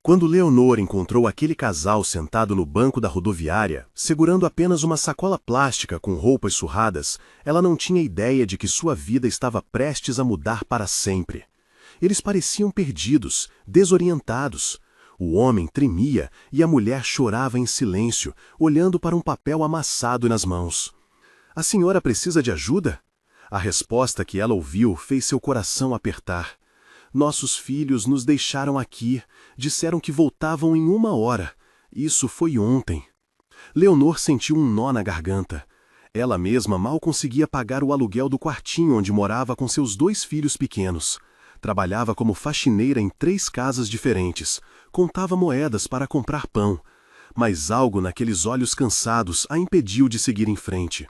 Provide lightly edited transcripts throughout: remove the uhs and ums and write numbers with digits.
Quando Leonor encontrou aquele casal sentado no banco da rodoviária, segurando apenas uma sacola plástica com roupas surradas, ela não tinha ideia de que sua vida estava prestes a mudar para sempre. Eles pareciam perdidos, desorientados. O homem tremia e a mulher chorava em silêncio, olhando para um papel amassado nas mãos. "A senhora precisa de ajuda?" A resposta que ela ouviu fez seu coração apertar. "Nossos filhos nos deixaram aqui. Disseram que voltavam em 1 hora. Isso foi ontem." Leonor sentiu um nó na garganta. Ela mesma mal conseguia pagar o aluguel do quartinho onde morava com seus 2 filhos pequenos. Trabalhava como faxineira em 3 casas diferentes. Contava moedas para comprar pão. Mas algo naqueles olhos cansados a impediu de seguir em frente.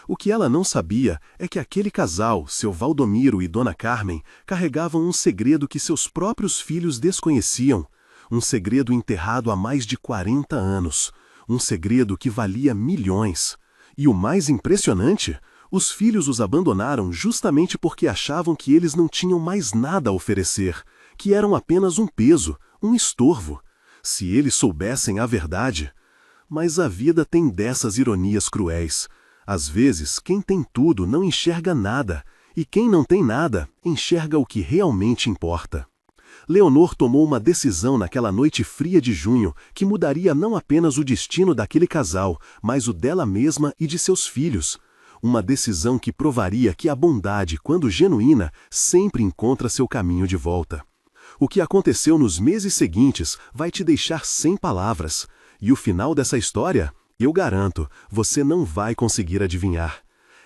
O que ela não sabia é que aquele casal, seu Valdomiro e Dona Carmen, carregavam um segredo que seus próprios filhos desconheciam. Um segredo enterrado há mais de 40 anos. Um segredo que valia milhões. E o mais impressionante, os filhos os abandonaram justamente porque achavam que eles não tinham mais nada a oferecer, que eram apenas um peso, um estorvo. Se eles soubessem a verdade... Mas a vida tem dessas ironias cruéis. Às vezes, quem tem tudo não enxerga nada, e quem não tem nada enxerga o que realmente importa. Leonor tomou uma decisão naquela noite fria de junho que mudaria não apenas o destino daquele casal, mas o dela mesma e de seus filhos. Uma decisão que provaria que a bondade, quando genuína, sempre encontra seu caminho de volta. O que aconteceu nos meses seguintes vai te deixar sem palavras. E o final dessa história? Eu garanto, você não vai conseguir adivinhar.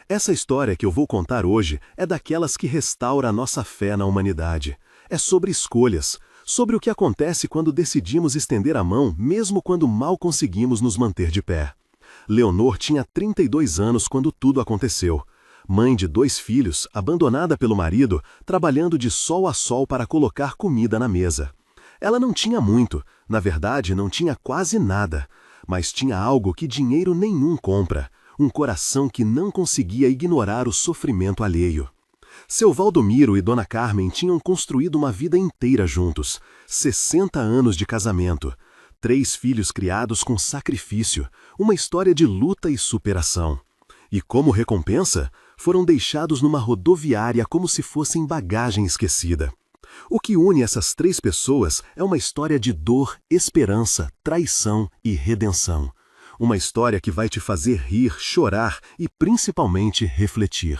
Essa história que eu vou contar hoje é daquelas que restaura a nossa fé na humanidade. É sobre escolhas, sobre o que acontece quando decidimos estender a mão mesmo quando mal conseguimos nos manter de pé. Leonor tinha 32 anos quando tudo aconteceu. Mãe de 2 filhos, abandonada pelo marido, trabalhando de sol a sol para colocar comida na mesa. Ela não tinha muito, na verdade não tinha quase nada. Mas tinha algo que dinheiro nenhum compra, um coração que não conseguia ignorar o sofrimento alheio. Seu Valdomiro e Dona Carmen tinham construído uma vida inteira juntos, 60 anos de casamento, 3 filhos criados com sacrifício, uma história de luta e superação. E como recompensa, foram deixados numa rodoviária como se fossem bagagem esquecida. O que une essas 3 pessoas é uma história de dor, esperança, traição e redenção. Uma história que vai te fazer rir, chorar e principalmente refletir.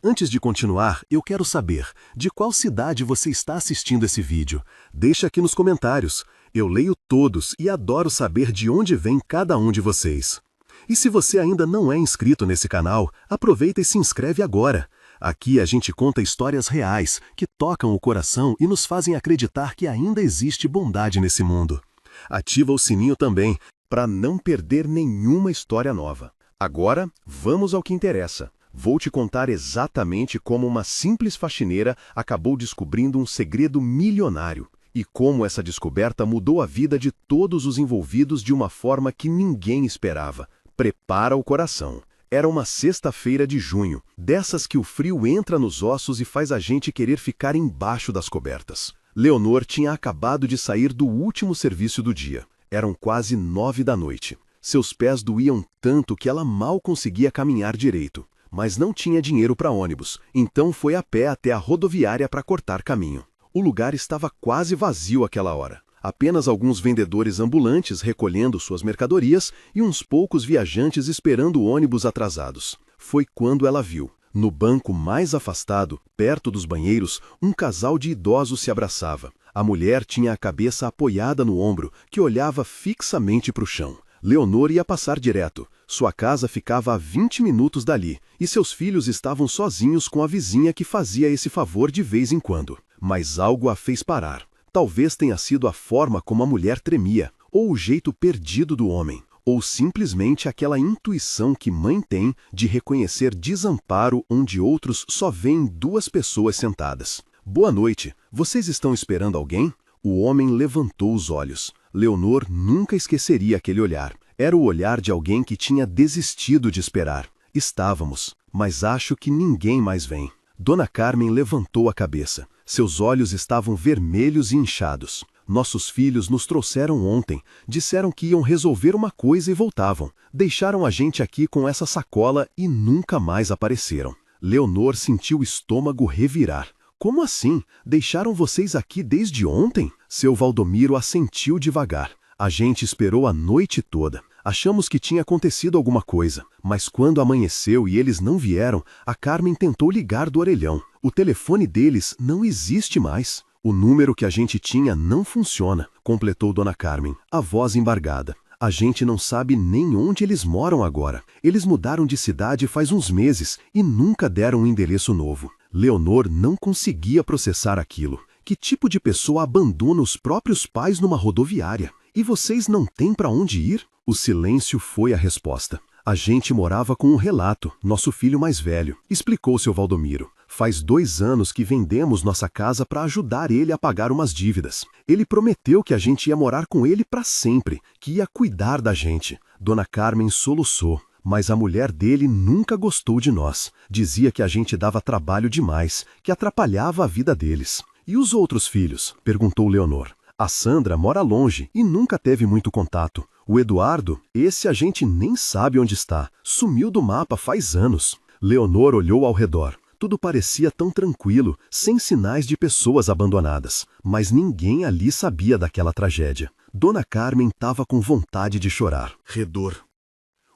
Antes de continuar, eu quero saber, de qual cidade você está assistindo esse vídeo? Deixa aqui nos comentários. Eu leio todos e adoro saber de onde vem cada um de vocês. E se você ainda não é inscrito nesse canal, aproveita e se inscreve agora. Aqui a gente conta histórias reais, que tocam o coração e nos fazem acreditar que ainda existe bondade nesse mundo. Ativa o sininho também, para não perder nenhuma história nova. Agora, vamos ao que interessa. Vou te contar exatamente como uma simples faxineira acabou descobrindo um segredo milionário, e como essa descoberta mudou a vida de todos os envolvidos de uma forma que ninguém esperava. Prepara o coração. Era uma sexta-feira de junho, dessas que o frio entra nos ossos e faz a gente querer ficar embaixo das cobertas. Leonor tinha acabado de sair do último serviço do dia. Eram quase 9 da noite. Seus pés doíam tanto que ela mal conseguia caminhar direito. Mas não tinha dinheiro para ônibus, então foi a pé até a rodoviária para cortar caminho. O lugar estava quase vazio àquela hora. Apenas alguns vendedores ambulantes recolhendo suas mercadorias e uns poucos viajantes esperando ônibus atrasados. Foi quando ela viu. No banco mais afastado, perto dos banheiros, um casal de idosos se abraçava. A mulher tinha a cabeça apoiada no ombro, que olhava fixamente para o chão. Leonor ia passar direto. Sua casa ficava a 20 minutos dali, e seus filhos estavam sozinhos com a vizinha que fazia esse favor de vez em quando. Mas algo a fez parar. Talvez tenha sido a forma como a mulher tremia, ou o jeito perdido do homem, ou simplesmente aquela intuição que mãe tem de reconhecer desamparo onde outros só veem 2 pessoas sentadas. "Boa noite, vocês estão esperando alguém?" O homem levantou os olhos. Leonor nunca esqueceria aquele olhar. Era o olhar de alguém que tinha desistido de esperar. "Estávamos, mas acho que ninguém mais vem." Dona Carmen levantou a cabeça. Seus olhos estavam vermelhos e inchados. Nossos filhos nos trouxeram ontem, disseram que iam resolver uma coisa e voltavam. Deixaram a gente aqui com essa sacola e nunca mais apareceram. Leonor sentiu o estômago revirar. Como assim? Deixaram vocês aqui desde ontem? Seu Valdomiro assentiu devagar. A gente esperou a noite toda. Achamos que tinha acontecido alguma coisa, mas quando amanheceu e eles não vieram, a Carmen tentou ligar do orelhão. O telefone deles não existe mais. O número que a gente tinha não funciona, completou Dona Carmen, a voz embargada. A gente não sabe nem onde eles moram agora. Eles mudaram de cidade faz uns meses e nunca deram um endereço novo. Leonor não conseguia processar aquilo. Que tipo de pessoa abandona os próprios pais numa rodoviária? E vocês não têm para onde ir? O silêncio foi a resposta. A gente morava com um relato, nosso filho mais velho, explicou seu Valdomiro. Faz 2 anos que vendemos nossa casa para ajudar ele a pagar umas dívidas. Ele prometeu que a gente ia morar com ele para sempre, que ia cuidar da gente. Dona Carmen soluçou, mas a mulher dele nunca gostou de nós. Dizia que a gente dava trabalho demais, que atrapalhava a vida deles. E os outros filhos? Perguntou Leonor. A Sandra mora longe e nunca teve muito contato. O Eduardo, esse a gente nem sabe onde está. Sumiu do mapa faz anos. Leonor olhou ao redor. Tudo parecia tão tranquilo, sem sinais de pessoas abandonadas. Mas ninguém ali sabia daquela tragédia. Dona Carmen estava com vontade de chorar. Redor.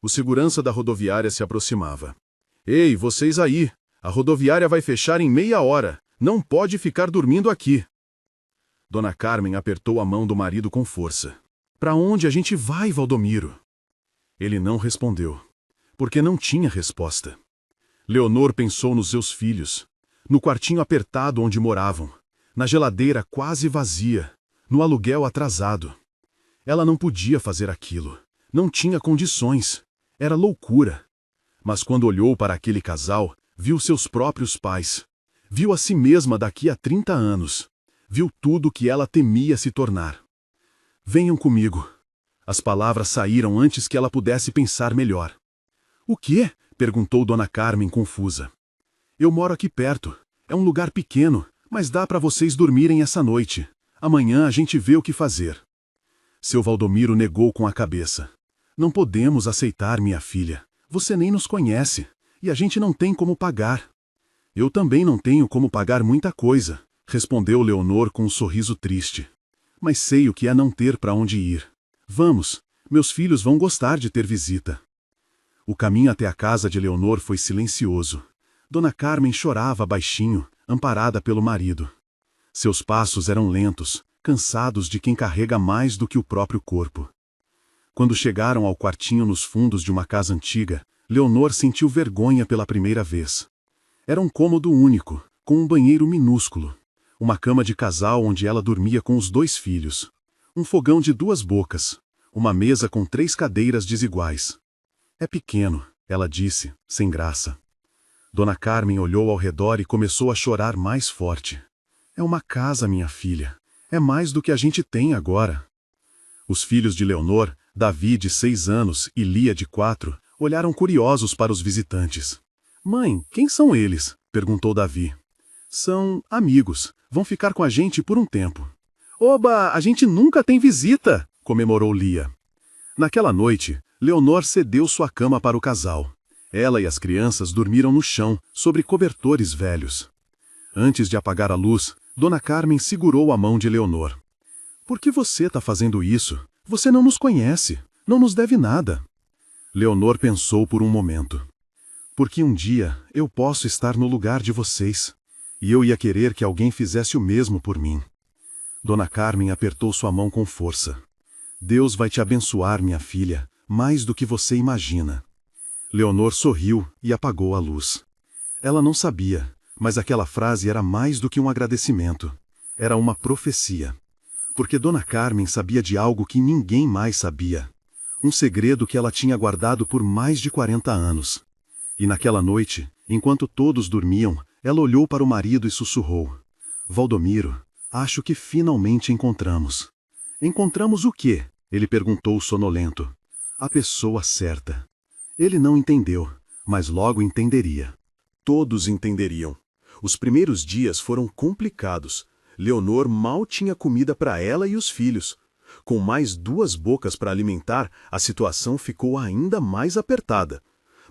O segurança da rodoviária se aproximava. Ei, vocês aí! A rodoviária vai fechar em meia hora. Não pode ficar dormindo aqui. Dona Carmen apertou a mão do marido com força. Para onde a gente vai, Valdomiro? Ele não respondeu, porque não tinha resposta. Leonor pensou nos seus filhos, no quartinho apertado onde moravam, na geladeira quase vazia, no aluguel atrasado. Ela não podia fazer aquilo, não tinha condições, era loucura. Mas quando olhou para aquele casal, viu seus próprios pais, viu a si mesma daqui a 30 anos, viu tudo que ela temia se tornar. Venham comigo. As palavras saíram antes que ela pudesse pensar melhor. O quê? Perguntou Dona Carmen confusa. Eu moro aqui perto. É um lugar pequeno, mas dá para vocês dormirem essa noite. Amanhã a gente vê o que fazer. Seu Valdomiro negou com a cabeça. Não podemos aceitar, minha filha. Você nem nos conhece, e a gente não tem como pagar. Eu também não tenho como pagar muita coisa, respondeu Leonor com um sorriso triste. Mas sei o que é não ter para onde ir. Vamos, meus filhos vão gostar de ter visita. O caminho até a casa de Leonor foi silencioso. Dona Carmen chorava baixinho, amparada pelo marido. Seus passos eram lentos, cansados de quem carrega mais do que o próprio corpo. Quando chegaram ao quartinho nos fundos de uma casa antiga, Leonor sentiu vergonha pela primeira vez. Era um cômodo único, com um banheiro minúsculo. Uma cama de casal onde ela dormia com os 2 filhos. Um fogão de 2 bocas. Uma mesa com 3 cadeiras desiguais. É pequeno, ela disse, sem graça. Dona Carmen olhou ao redor e começou a chorar mais forte. É uma casa, minha filha. É mais do que a gente tem agora. Os filhos de Leonor, Davi, de 6 anos, e Lia, de 4, olharam curiosos para os visitantes. Mãe, quem são eles? Perguntou Davi. São amigos. Vão ficar com a gente por um tempo. Oba, a gente nunca tem visita! Comemorou Lia. Naquela noite, Leonor cedeu sua cama para o casal. Ela e as crianças dormiram no chão, sobre cobertores velhos. Antes de apagar a luz, Dona Carmen segurou a mão de Leonor. Por que você está fazendo isso? Você não nos conhece, não nos deve nada. Leonor pensou por um momento. Porque um dia eu posso estar no lugar de vocês, e eu ia querer que alguém fizesse o mesmo por mim. Dona Carmen apertou sua mão com força. Deus vai te abençoar, minha filha, mais do que você imagina. Leonor sorriu e apagou a luz. Ela não sabia, mas aquela frase era mais do que um agradecimento. Era uma profecia. Porque Dona Carmen sabia de algo que ninguém mais sabia. Um segredo que ela tinha guardado por mais de 40 anos. E naquela noite, enquanto todos dormiam, ela olhou para o marido e sussurrou. Valdomiro, acho que finalmente encontramos. Encontramos o quê? Ele perguntou sonolento. A pessoa certa. Ele não entendeu, mas logo entenderia. Todos entenderiam. Os primeiros dias foram complicados. Leonor mal tinha comida para ela e os filhos. Com mais 2 bocas para alimentar, a situação ficou ainda mais apertada.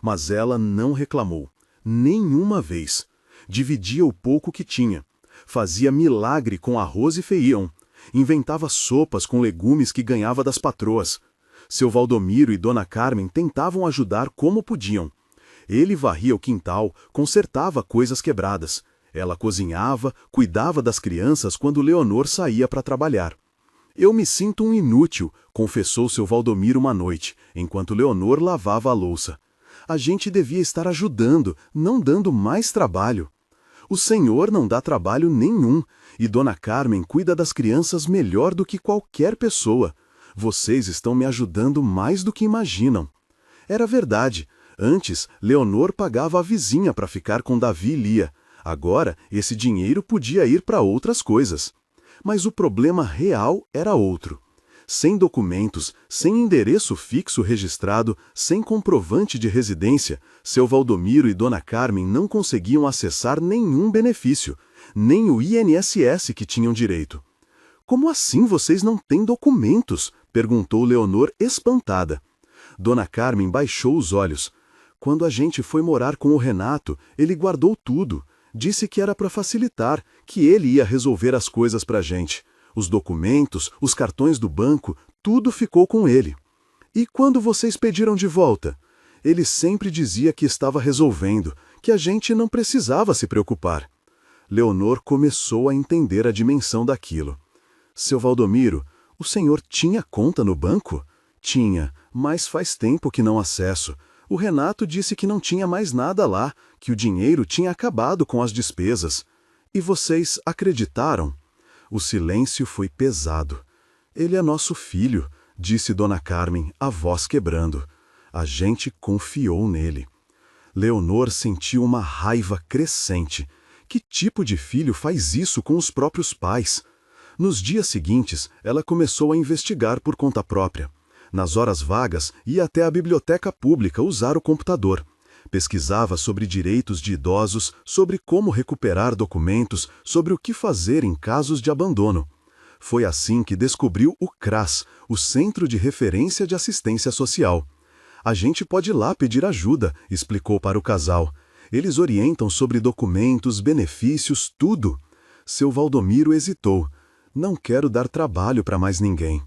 Mas ela não reclamou, nenhuma vez. Dividia o pouco que tinha. Fazia milagre com arroz e feijão. Inventava sopas com legumes que ganhava das patroas. Seu Valdomiro e Dona Carmen tentavam ajudar como podiam. Ele varria o quintal, consertava coisas quebradas. Ela cozinhava, cuidava das crianças quando Leonor saía para trabalhar. Eu me sinto um inútil, confessou seu Valdomiro uma noite, enquanto Leonor lavava a louça. A gente devia estar ajudando, não dando mais trabalho. O senhor não dá trabalho nenhum, e Dona Carmen cuida das crianças melhor do que qualquer pessoa. Vocês estão me ajudando mais do que imaginam. Era verdade. Antes, Leonor pagava a vizinha para ficar com Davi e Lia. Agora, esse dinheiro podia ir para outras coisas. Mas o problema real era outro. Sem documentos, sem endereço fixo registrado, sem comprovante de residência, seu Valdomiro e Dona Carmen não conseguiam acessar nenhum benefício, nem o INSS que tinham direito. Como assim vocês não têm documentos? Perguntou Leonor espantada. Dona Carmen baixou os olhos. Quando a gente foi morar com o Renato, ele guardou tudo. Disse que era para facilitar, que ele ia resolver as coisas para a gente. Os documentos, os cartões do banco, tudo ficou com ele. E quando vocês pediram de volta? Ele sempre dizia que estava resolvendo, que a gente não precisava se preocupar. Leonor começou a entender a dimensão daquilo. Seu Valdomiro, o senhor tinha conta no banco? Tinha, mas faz tempo que não acesso. O Renato disse que não tinha mais nada lá, que o dinheiro tinha acabado com as despesas. E vocês acreditaram? O silêncio foi pesado. Ele é nosso filho, disse Dona Carmen, a voz quebrando. A gente confiou nele. Leonor sentiu uma raiva crescente. Que tipo de filho faz isso com os próprios pais? Nos dias seguintes, ela começou a investigar por conta própria. Nas horas vagas, ia até a biblioteca pública usar o computador. Pesquisava sobre direitos de idosos, sobre como recuperar documentos, sobre o que fazer em casos de abandono. Foi assim que descobriu o CRAS, o Centro de Referência de Assistência Social. A gente pode ir lá pedir ajuda, explicou para o casal. Eles orientam sobre documentos, benefícios, tudo. Seu Valdomiro hesitou. Não quero dar trabalho para mais ninguém.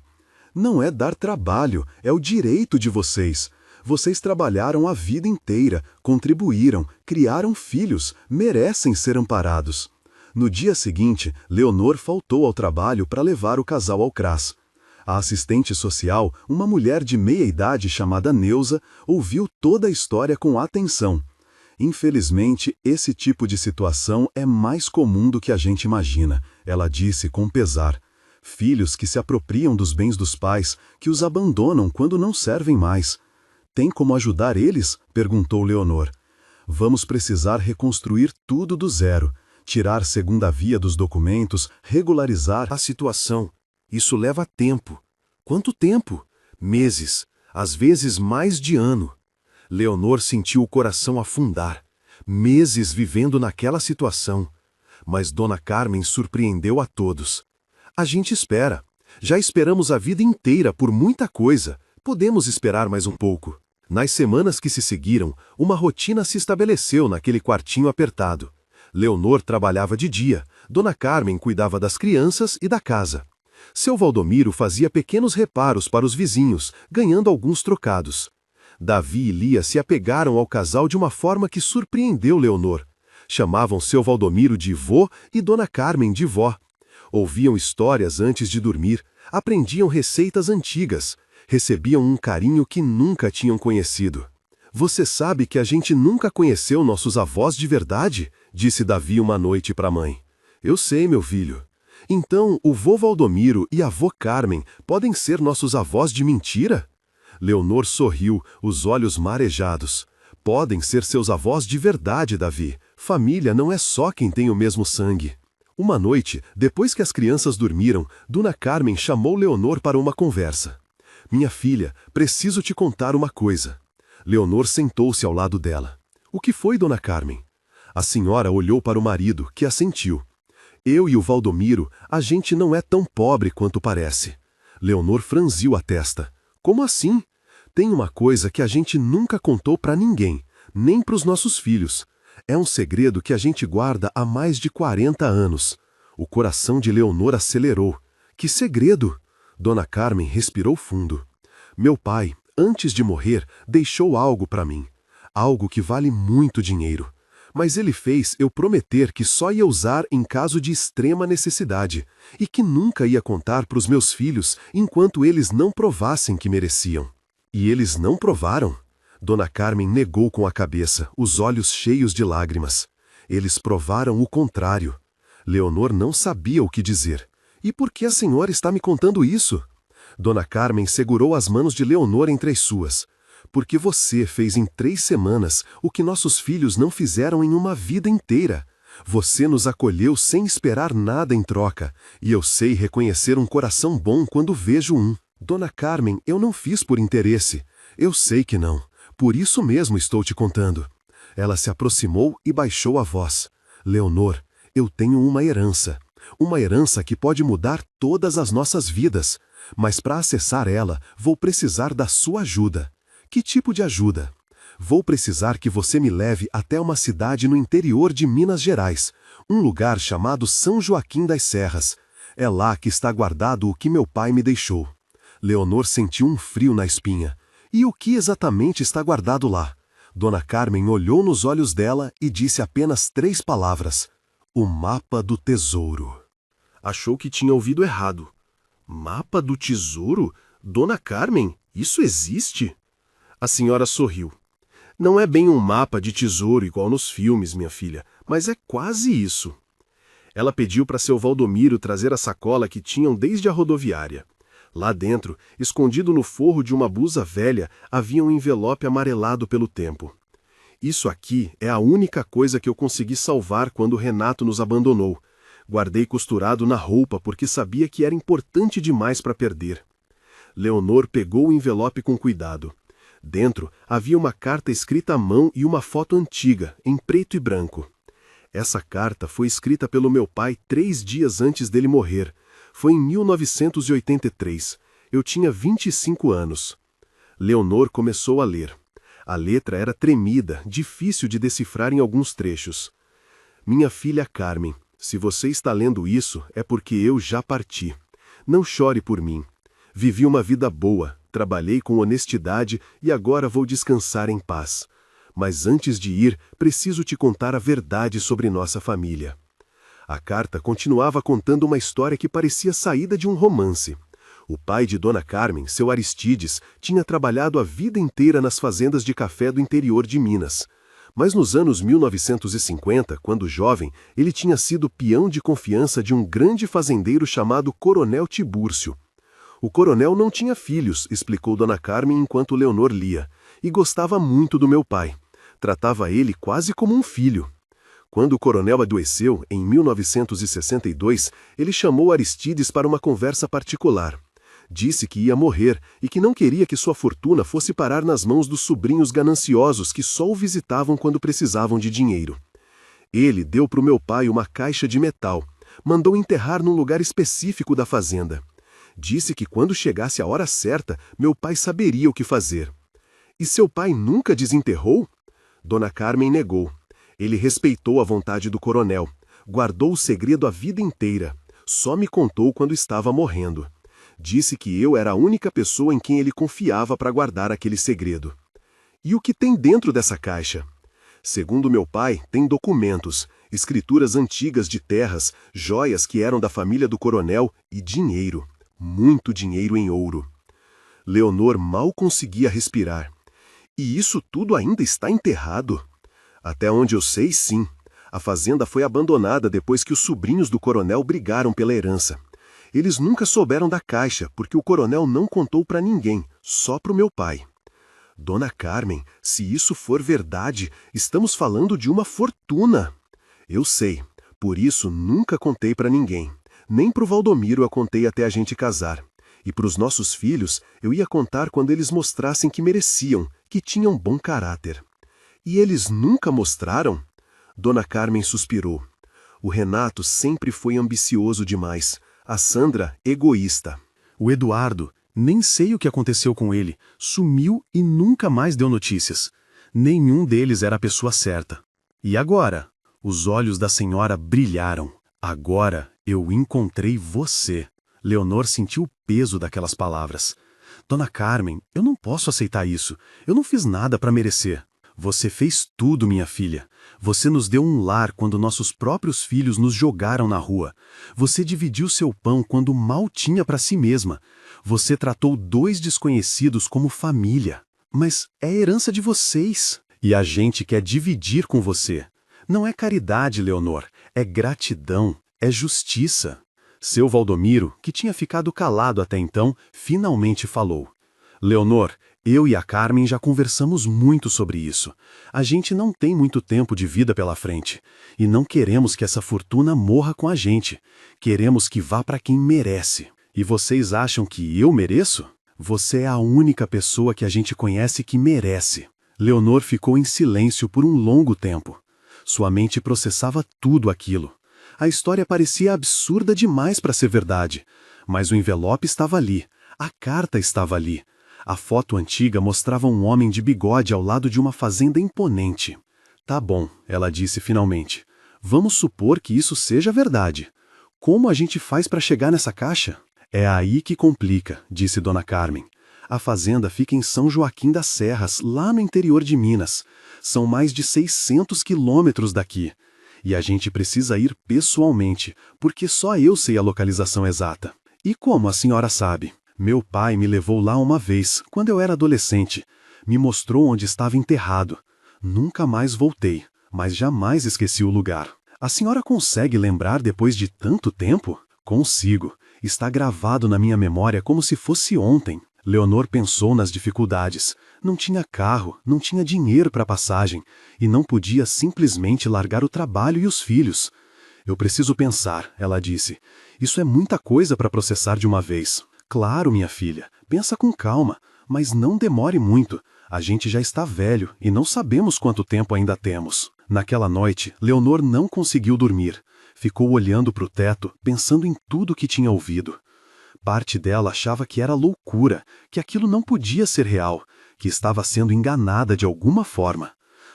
Não é dar trabalho, é o direito de vocês. Vocês trabalharam a vida inteira, contribuíram, criaram filhos, merecem ser amparados. No dia seguinte, Leonor faltou ao trabalho para levar o casal ao CRAS. A assistente social, uma mulher de meia-idade chamada Neuza, ouviu toda a história com atenção. Infelizmente, esse tipo de situação é mais comum do que a gente imagina, ela disse com pesar. Filhos que se apropriam dos bens dos pais, que os abandonam quando não servem mais. Tem como ajudar eles? Perguntou Leonor. Vamos precisar reconstruir tudo do zero, tirar segunda via dos documentos, regularizar a situação. Isso leva tempo. Quanto tempo? Meses, às vezes mais de ano. Leonor sentiu o coração afundar. Meses vivendo naquela situação. Mas Dona Carmen surpreendeu a todos. A gente espera. Já esperamos a vida inteira por muita coisa. Podemos esperar mais um pouco. Nas semanas que se seguiram, uma rotina se estabeleceu naquele quartinho apertado. Leonor trabalhava de dia, Dona Carmen cuidava das crianças e da casa. Seu Valdomiro fazia pequenos reparos para os vizinhos, ganhando alguns trocados. Davi e Lia se apegaram ao casal de uma forma que surpreendeu Leonor. Chamavam seu Valdomiro de vô e Dona Carmen de vó. Ouviam histórias antes de dormir, aprendiam receitas antigas, recebiam um carinho que nunca tinham conhecido. Você sabe que a gente nunca conheceu nossos avós de verdade? Disse Davi uma noite para a mãe. Eu sei, meu filho. Então, o vô Valdomiro e a vô Carmen podem ser nossos avós de mentira? Leonor sorriu, os olhos marejados. Podem ser seus avós de verdade, Davi. Família não é só quem tem o mesmo sangue. Uma noite, depois que as crianças dormiram, Dona Carmen chamou Leonor para uma conversa. Minha filha, preciso te contar uma coisa. Leonor sentou-se ao lado dela. O que foi, Dona Carmen? A senhora olhou para o marido, que assentiu. Eu e o Valdomiro, a gente não é tão pobre quanto parece. Leonor franziu a testa. Como assim? Tem uma coisa que a gente nunca contou pra ninguém, nem pros nossos filhos. É um segredo que a gente guarda há mais de 40 anos. O coração de Leonor acelerou. Que segredo? Dona Carmen respirou fundo. Meu pai, antes de morrer, deixou algo pra mim. Algo que vale muito dinheiro. Mas ele fez eu prometer que só ia usar em caso de extrema necessidade e que nunca ia contar para os meus filhos enquanto eles não provassem que mereciam. E eles não provaram? Dona Carmen negou com a cabeça, os olhos cheios de lágrimas. Eles provaram o contrário. Leonor não sabia o que dizer. E por que a senhora está me contando isso? Dona Carmen segurou as mãos de Leonor entre as suas. Porque você fez em 3 semanas o que nossos filhos não fizeram em uma vida inteira. Você nos acolheu sem esperar nada em troca, e eu sei reconhecer um coração bom quando vejo um. Dona Carmen, eu não fiz por interesse. Eu sei que não. Por isso mesmo estou te contando. Ela se aproximou e baixou a voz. Leonor, eu tenho uma herança. Uma herança que pode mudar todas as nossas vidas. Mas para acessar ela, vou precisar da sua ajuda. Que tipo de ajuda? Vou precisar que você me leve até uma cidade no interior de Minas Gerais, um lugar chamado São Joaquim das Serras. É lá que está guardado o que meu pai me deixou. Leonor sentiu um frio na espinha. E o que exatamente está guardado lá? Dona Carmen olhou nos olhos dela e disse apenas 3 palavras. O mapa do tesouro. Achou que tinha ouvido errado. Mapa do tesouro? Dona Carmen, isso existe? A senhora sorriu. Não é bem um mapa de tesouro igual nos filmes, minha filha, mas é quase isso. Ela pediu para seu Valdomiro trazer a sacola que tinham desde a rodoviária. Lá dentro, escondido no forro de uma blusa velha, havia um envelope amarelado pelo tempo. Isso aqui é a única coisa que eu consegui salvar quando Renato nos abandonou. Guardei costurado na roupa porque sabia que era importante demais para perder. Leonor pegou o envelope com cuidado. Dentro havia uma carta escrita à mão e uma foto antiga, em preto e branco. Essa carta foi escrita pelo meu pai 3 dias antes dele morrer. Foi em 1983. Eu tinha 25 anos. Leonor começou a ler. A letra era tremida, difícil de decifrar em alguns trechos. Minha filha Carmen, se você está lendo isso, é porque eu já parti. Não chore por mim. Vivi uma vida boa. Trabalhei com honestidade e agora vou descansar em paz. Mas antes de ir, preciso te contar a verdade sobre nossa família. A carta continuava contando uma história que parecia saída de um romance. O pai de Dona Carmen, seu Aristides, tinha trabalhado a vida inteira nas fazendas de café do interior de Minas. Mas nos anos 1950, quando jovem, ele tinha sido peão de confiança de um grande fazendeiro chamado Coronel Tibúrcio. O coronel não tinha filhos, explicou Dona Carmen enquanto Leonor lia, e gostava muito do meu pai. Tratava ele quase como um filho. Quando o coronel adoeceu, em 1962, ele chamou Aristides para uma conversa particular. Disse que ia morrer e que não queria que sua fortuna fosse parar nas mãos dos sobrinhos gananciosos que só o visitavam quando precisavam de dinheiro. Ele deu para o meu pai uma caixa de metal, mandou enterrar num lugar específico da fazenda. Disse que quando chegasse a hora certa, meu pai saberia o que fazer. E seu pai nunca desenterrou? Dona Carmen negou. Ele respeitou a vontade do coronel, guardou o segredo a vida inteira, só me contou quando estava morrendo. Disse que eu era a única pessoa em quem ele confiava para guardar aquele segredo. E o que tem dentro dessa caixa? Segundo meu pai, tem documentos, escrituras antigas de terras, joias que eram da família do coronel e dinheiro. Muito dinheiro em ouro. Leonor mal conseguia respirar. E isso tudo ainda está enterrado? Até onde eu sei, sim. A fazenda foi abandonada depois que os sobrinhos do coronel brigaram pela herança. Eles nunca souberam da caixa, porque o coronel não contou para ninguém, só para o meu pai. Dona Carmen, se isso for verdade, estamos falando de uma fortuna. Eu sei, por isso nunca contei para ninguém. Nem para o Valdomiro eu contei até a gente casar. E para os nossos filhos, eu ia contar quando eles mostrassem que mereciam, que tinham bom caráter. E eles nunca mostraram? Dona Carmen suspirou. O Renato sempre foi ambicioso demais. A Sandra, egoísta. O Eduardo, nem sei o que aconteceu com ele, sumiu e nunca mais deu notícias. Nenhum deles era a pessoa certa. E agora? Os olhos da senhora brilharam. Agora eu encontrei você. Leonor sentiu o peso daquelas palavras. Dona Carmen, eu não posso aceitar isso. Eu não fiz nada para merecer. Você fez tudo, minha filha. Você nos deu um lar quando nossos próprios filhos nos jogaram na rua. Você dividiu seu pão quando mal tinha para si mesma. Você tratou 2 desconhecidos como família. Mas é herança de vocês. E a gente quer dividir com você. Não é caridade, Leonor. É gratidão. É justiça. Seu Valdomiro, que tinha ficado calado até então, finalmente falou. Leonor, eu e a Carmen já conversamos muito sobre isso. A gente não tem muito tempo de vida pela frente. E não queremos que essa fortuna morra com a gente. Queremos que vá para quem merece. E vocês acham que eu mereço? Você é a única pessoa que a gente conhece que merece. Leonor ficou em silêncio por um longo tempo. Sua mente processava tudo aquilo. A história parecia absurda demais para ser verdade. Mas o envelope estava ali. A carta estava ali. A foto antiga mostrava um homem de bigode ao lado de uma fazenda imponente. Tá bom, ela disse finalmente. Vamos supor que isso seja verdade. Como a gente faz para chegar nessa caixa? É aí que complica, disse Dona Carmen. A fazenda fica em São Joaquim das Serras, lá no interior de Minas. São mais de 600 quilômetros daqui. E a gente precisa ir pessoalmente, porque só eu sei a localização exata. E como a senhora sabe? Meu pai me levou lá uma vez, quando eu era adolescente. Me mostrou onde estava enterrado. Nunca mais voltei, mas jamais esqueci o lugar. A senhora consegue lembrar depois de tanto tempo? Consigo. Está gravado na minha memória como se fosse ontem. Leonor pensou nas dificuldades. Não tinha carro, não tinha dinheiro para passagem, e não podia simplesmente largar o trabalho e os filhos. Eu preciso pensar, ela disse. Isso é muita coisa para processar de uma vez. Claro, minha filha, pensa com calma, mas não demore muito. A gente já está velho e não sabemos quanto tempo ainda temos. Naquela noite, Leonor não conseguiu dormir. Ficou olhando para o teto, pensando em tudo que tinha ouvido. Parte dela achava que era loucura, que aquilo não podia ser real, que estava sendo enganada de alguma forma.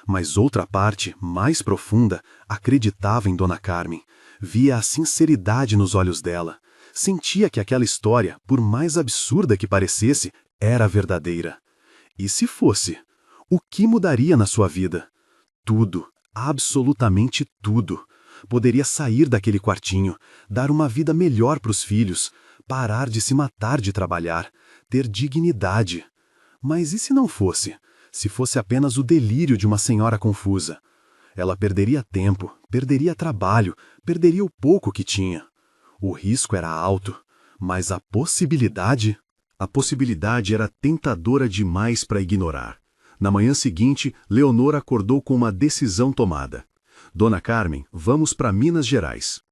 Mas outra parte, mais profunda, acreditava em Dona Carmen. Via a sinceridade nos olhos dela. Sentia que aquela história, por mais absurda que parecesse, era verdadeira. E se fosse? O que mudaria na sua vida? Tudo, absolutamente tudo. Poderia sair daquele quartinho, dar uma vida melhor para os filhos, parar de se matar de trabalhar, ter dignidade. Mas e se não fosse? Se fosse apenas o delírio de uma senhora confusa? Ela perderia tempo, perderia trabalho, perderia o pouco que tinha. O risco era alto, mas a possibilidade... A possibilidade era tentadora demais para ignorar. Na manhã seguinte, Leonor acordou com uma decisão tomada. Dona Carmen, vamos para Minas Gerais.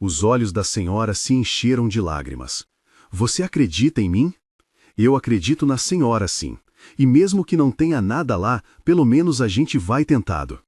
Os olhos da senhora se encheram de lágrimas. Você acredita em mim? Eu acredito na senhora, sim. E mesmo que não tenha nada lá, pelo menos a gente vai tentado.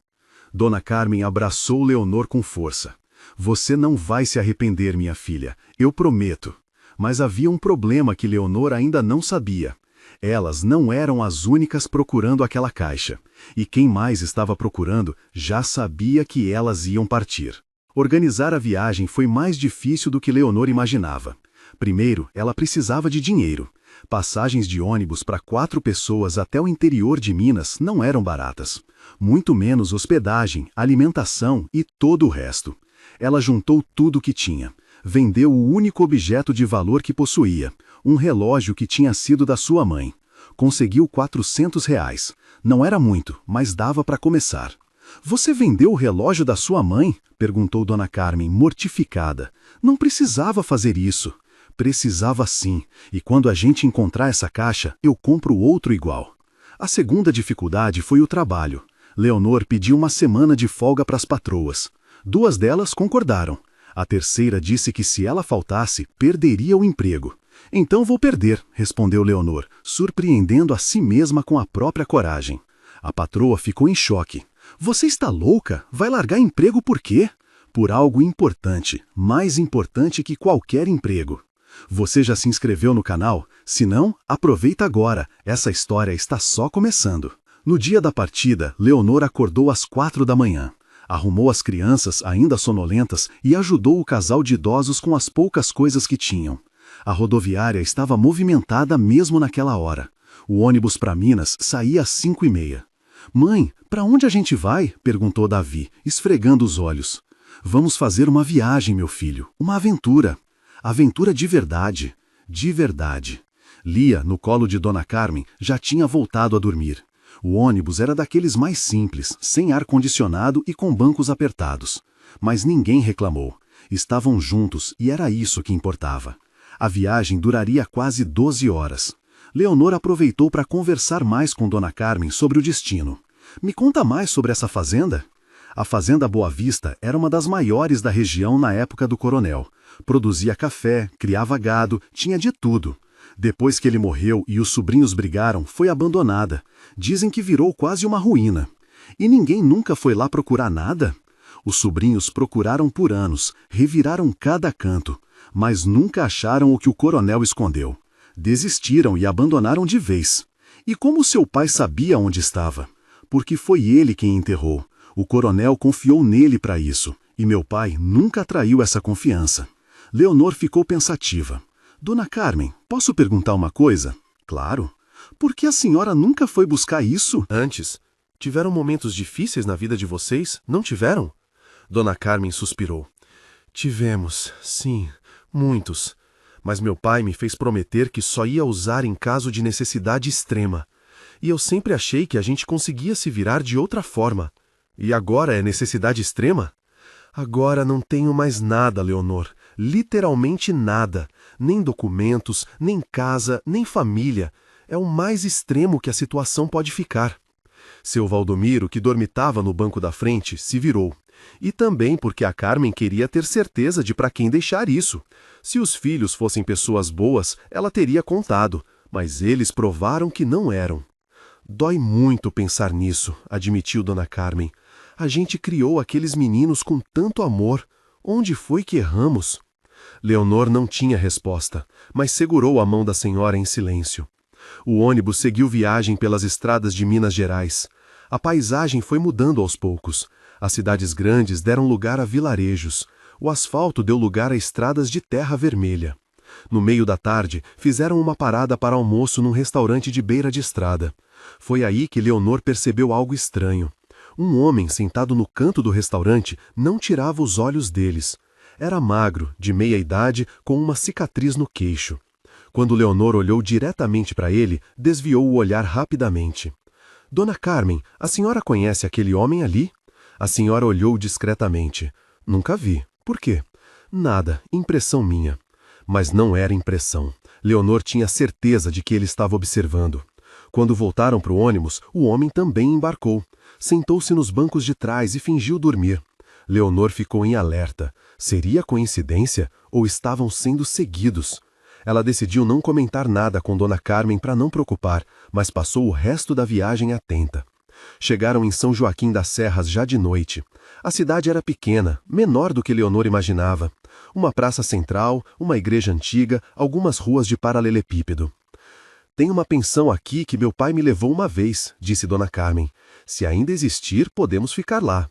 Dona Carmen abraçou Leonor com força. Você não vai se arrepender, minha filha, eu prometo. Mas havia um problema que Leonor ainda não sabia. Elas não eram as únicas procurando aquela caixa. E quem mais estava procurando já sabia que elas iam partir. Organizar a viagem foi mais difícil do que Leonor imaginava. Primeiro, ela precisava de dinheiro. Passagens de ônibus para 4 pessoas até o interior de Minas não eram baratas. Muito menos hospedagem, alimentação e todo o resto. Ela juntou tudo o que tinha. Vendeu o único objeto de valor que possuía, um relógio que tinha sido da sua mãe. Conseguiu R$ 400. Não era muito, mas dava para começar. Você vendeu o relógio da sua mãe? Perguntou Dona Carmen, mortificada. Não precisava fazer isso. Precisava sim, e quando a gente encontrar essa caixa, eu compro outro igual. A segunda dificuldade foi o trabalho. Leonor pediu uma semana de folga para as patroas. 2 delas concordaram. A terceira disse que se ela faltasse, perderia o emprego. Então vou perder, respondeu Leonor, surpreendendo a si mesma com a própria coragem. A patroa ficou em choque. Você está louca? Vai largar emprego por quê? por algo importante, mais importante que qualquer emprego. Você já se inscreveu no canal? Se não, aproveita agora, essa história está só começando. No dia da partida, Leonor acordou às 4 da manhã. Arrumou as crianças, ainda sonolentas, e ajudou o casal de idosos com as poucas coisas que tinham. A rodoviária estava movimentada mesmo naquela hora. O ônibus para Minas saía às 5h30. Mãe, para onde a gente vai? Perguntou Davi, esfregando os olhos. Vamos fazer uma viagem, meu filho, uma aventura. Aventura de verdade, de verdade. Lia, no colo de Dona Carmen, já tinha voltado a dormir. O ônibus era daqueles mais simples, sem ar-condicionado e com bancos apertados. Mas ninguém reclamou. Estavam juntos e era isso que importava. A viagem duraria quase 12 horas. Leonor aproveitou para conversar mais com Dona Carmen sobre o destino. Me conta mais sobre essa fazenda? A Fazenda Boa Vista era uma das maiores da região na época do coronel. Produzia café, criava gado, tinha de tudo. Depois que ele morreu e os sobrinhos brigaram, foi abandonada. Dizem que virou quase uma ruína. E ninguém nunca foi lá procurar nada? Os sobrinhos procuraram por anos, reviraram cada canto, mas nunca acharam o que o coronel escondeu. Desistiram e abandonaram de vez. E como seu pai sabia onde estava? Porque foi ele quem enterrou. O coronel confiou nele para isso, e meu pai nunca traiu essa confiança. Leonor ficou pensativa. Dona Carmen, posso perguntar uma coisa? Claro. Por que a senhora nunca foi buscar isso? Antes, tiveram momentos difíceis na vida de vocês, não tiveram? Dona Carmen suspirou. Tivemos, sim, muitos. Mas meu pai me fez prometer que só ia usar em caso de necessidade extrema. E eu sempre achei que a gente conseguia se virar de outra forma. E agora é necessidade extrema? Agora não tenho mais nada, Leonor. Literalmente nada. Nem documentos, nem casa, nem família. É o mais extremo que a situação pode ficar. Seu Valdomiro, que dormitava no banco da frente, se virou. E também porque a Carmen queria ter certeza de para quem deixar isso. Se os filhos fossem pessoas boas, ela teria contado, mas eles provaram que não eram. Dói muito pensar nisso, admitiu Dona Carmen. A gente criou aqueles meninos com tanto amor. Onde foi que erramos? Leonor não tinha resposta, mas segurou a mão da senhora em silêncio. O ônibus seguiu viagem pelas estradas de Minas Gerais. A paisagem foi mudando aos poucos. As cidades grandes deram lugar a vilarejos. O asfalto deu lugar a estradas de terra vermelha. No meio da tarde, fizeram uma parada para almoço num restaurante de beira de estrada. Foi aí que Leonor percebeu algo estranho. Um homem sentado no canto do restaurante não tirava os olhos deles. Era magro, de meia idade, com uma cicatriz no queixo. Quando Leonor olhou diretamente para ele, desviou o olhar rapidamente. Dona Carmen, a senhora conhece aquele homem ali? A senhora olhou discretamente. Nunca vi. Por quê? Nada, impressão minha. Mas não era impressão. Leonor tinha certeza de que ele estava observando. Quando voltaram para o ônibus, o homem também embarcou. Sentou-se nos bancos de trás e fingiu dormir. Leonor ficou em alerta. Seria coincidência ou estavam sendo seguidos? Ela decidiu não comentar nada com Dona Carmen para não preocupar, mas passou o resto da viagem atenta. Chegaram em São Joaquim das Serras já de noite. A cidade era pequena, menor do que Leonor imaginava. Uma praça central, uma igreja antiga, algumas ruas de paralelepípedo. Tem uma pensão aqui que meu pai me levou uma vez, disse Dona Carmen. Se ainda existir, podemos ficar lá.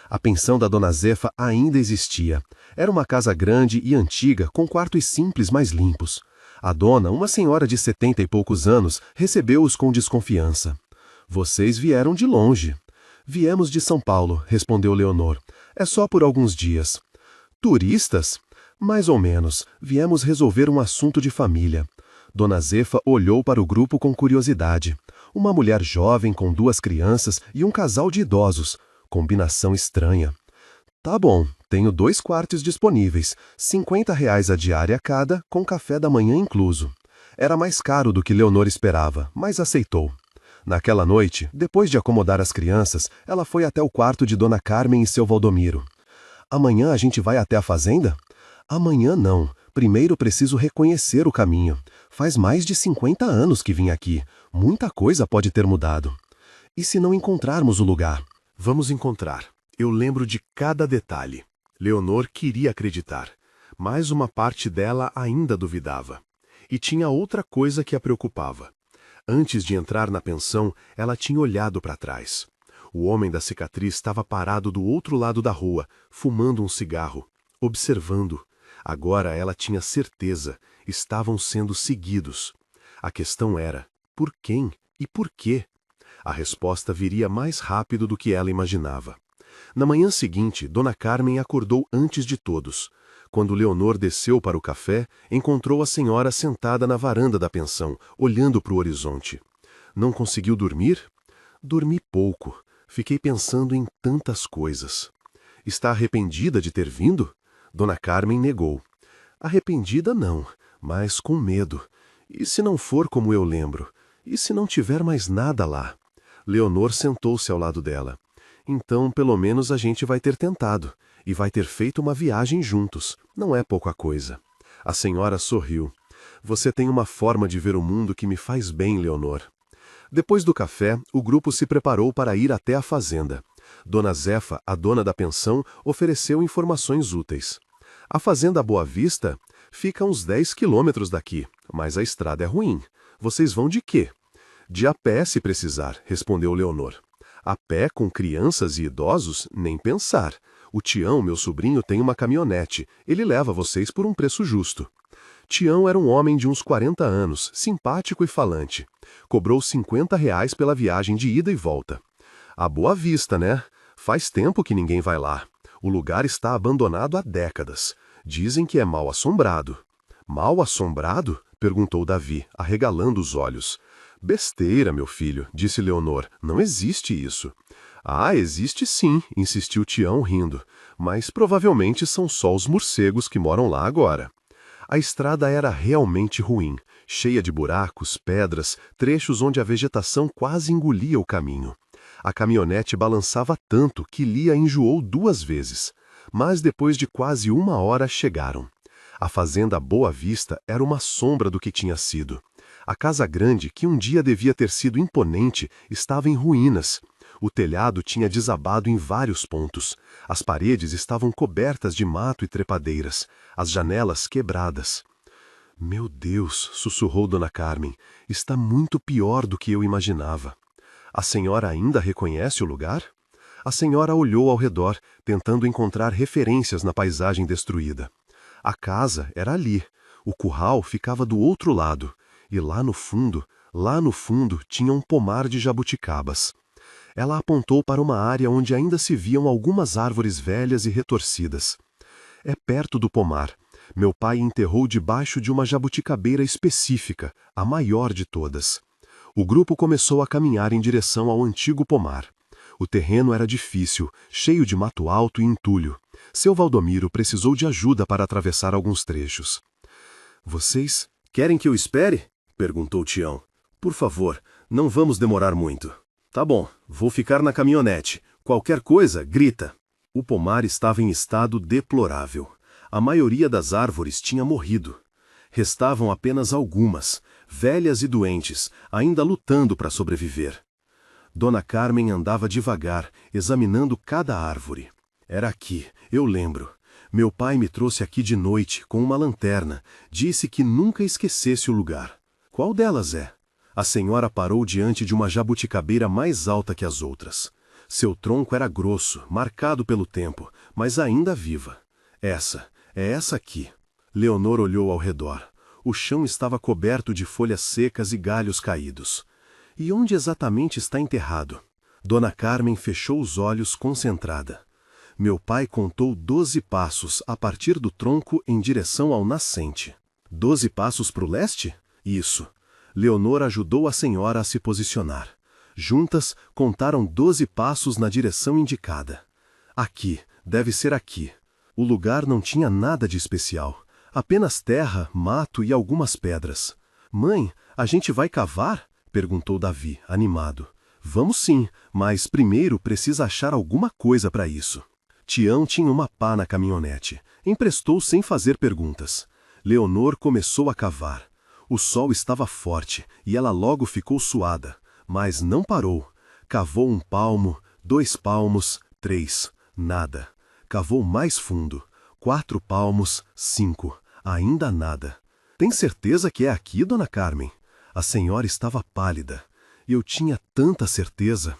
A pensão da Dona Zefa ainda existia. Era uma casa grande e antiga, com quartos simples mais limpos. A dona, uma senhora de 70 e poucos anos, recebeu-os com desconfiança. Vocês vieram de longe. Viemos de São Paulo, respondeu Leonor. É só por alguns dias. Turistas? Mais ou menos. Viemos resolver um assunto de família. Dona Zefa olhou para o grupo com curiosidade. Uma mulher jovem com 2 crianças e um casal de idosos. Combinação estranha. Tá bom, tenho 2 quartos disponíveis, R$ 50 a diária cada, com café da manhã incluso. Era mais caro do que Leonor esperava, mas aceitou. Naquela noite, depois de acomodar as crianças, ela foi até o quarto de Dona Carmen e seu Valdomiro. Amanhã a gente vai até a fazenda? Amanhã não. Primeiro preciso reconhecer o caminho. Faz mais de 50 anos que vim aqui. Muita coisa pode ter mudado. E se não encontrarmos o lugar? Vamos encontrar. Eu lembro de cada detalhe. Leonor queria acreditar, mas uma parte dela ainda duvidava. E tinha outra coisa que a preocupava. Antes de entrar na pensão, ela tinha olhado para trás. O homem da cicatriz estava parado do outro lado da rua, fumando um cigarro, observando. Agora ela tinha certeza, estavam sendo seguidos. A questão era, por quem e por quê? A resposta viria mais rápido do que ela imaginava. Na manhã seguinte, Dona Carmen acordou antes de todos. Quando Leonor desceu para o café, encontrou a senhora sentada na varanda da pensão, olhando para o horizonte. Não conseguiu dormir? Dormi pouco. Fiquei pensando em tantas coisas. Está arrependida de ter vindo? Dona Carmen negou. Arrependida não, mas com medo. E se não for como eu lembro? E se não tiver mais nada lá? Leonor sentou-se ao lado dela. Então, pelo menos a gente vai ter tentado. E vai ter feito uma viagem juntos. Não é pouca coisa. A senhora sorriu. Você tem uma forma de ver o mundo que me faz bem, Leonor. Depois do café, o grupo se preparou para ir até a fazenda. Dona Zefa, a dona da pensão, ofereceu informações úteis. A fazenda Boa Vista fica a uns 10 quilômetros daqui, mas a estrada é ruim. Vocês vão de quê? De a pé, se precisar, respondeu Leonor. A pé, com crianças e idosos, nem pensar. O Tião, meu sobrinho, tem uma caminhonete. Ele leva vocês por um preço justo. Tião era um homem de uns 40 anos, simpático e falante. Cobrou R$ 50 pela viagem de ida e volta. A Boa Vista, né? Faz tempo que ninguém vai lá. O lugar está abandonado há décadas. Dizem que é mal assombrado. Mal assombrado? Perguntou Davi, arregalando os olhos. Besteira, meu filho, disse Leonor. Não existe isso. Ah, existe sim, insistiu Tião rindo. Mas provavelmente são só os morcegos que moram lá agora. A estrada era realmente ruim, cheia de buracos, pedras, trechos onde a vegetação quase engolia o caminho. A caminhonete balançava tanto que Lia enjoou 2 vezes. Mas depois de quase 1 hora chegaram. A fazenda Boa Vista era uma sombra do que tinha sido. A casa grande, que um dia devia ter sido imponente, estava em ruínas. O telhado tinha desabado em vários pontos. As paredes estavam cobertas de mato e trepadeiras. As janelas quebradas. Meu Deus, sussurrou Dona Carmen, está muito pior do que eu imaginava. A senhora ainda reconhece o lugar? A senhora olhou ao redor, tentando encontrar referências na paisagem destruída. A casa era ali. O curral ficava do outro lado. E lá no fundo, tinha um pomar de jabuticabas. Ela apontou para uma área onde ainda se viam algumas árvores velhas e retorcidas. É perto do pomar. Meu pai enterrou debaixo de uma jabuticabeira específica, a maior de todas. O grupo começou a caminhar em direção ao antigo pomar. O terreno era difícil, cheio de mato alto e entulho. Seu Valdomiro precisou de ajuda para atravessar alguns trechos. Vocês querem que eu espere? Perguntou Tião. Por favor, não vamos demorar muito. Tá bom, vou ficar na caminhonete. Qualquer coisa, grita. O pomar estava em estado deplorável. A maioria das árvores tinha morrido. Restavam apenas algumas, velhas e doentes, ainda lutando para sobreviver. Dona Carmen andava devagar, examinando cada árvore. Era aqui, eu lembro. Meu pai me trouxe aqui de noite, com uma lanterna. Disse que nunca esquecesse o lugar. Qual delas é? A senhora parou diante de uma jabuticabeira mais alta que as outras. Seu tronco era grosso, marcado pelo tempo, mas ainda viva. É essa aqui. Leonor olhou ao redor. O chão estava coberto de folhas secas e galhos caídos. E onde exatamente está enterrado? Dona Carmen fechou os olhos concentrada. Meu pai contou 12 passos a partir do tronco em direção ao nascente. 12 passos para o leste? Isso. Leonor ajudou a senhora a se posicionar. Juntas, contaram 12 passos na direção indicada. Aqui, deve ser aqui. O lugar não tinha nada de especial. Apenas terra, mato e algumas pedras. Mãe, a gente vai cavar? Perguntou Davi, animado. Vamos sim, mas primeiro precisa achar alguma coisa para isso. Tião tinha uma pá na caminhonete. Emprestou sem fazer perguntas. Leonor começou a cavar. O sol estava forte e ela logo ficou suada, mas não parou. Cavou 1 palmo, 2 palmos, 3. Nada. Cavou mais fundo. 4 palmos, 5. Ainda nada. Tem certeza que é aqui, Dona Carmen? A senhora estava pálida. Eu tinha tanta certeza.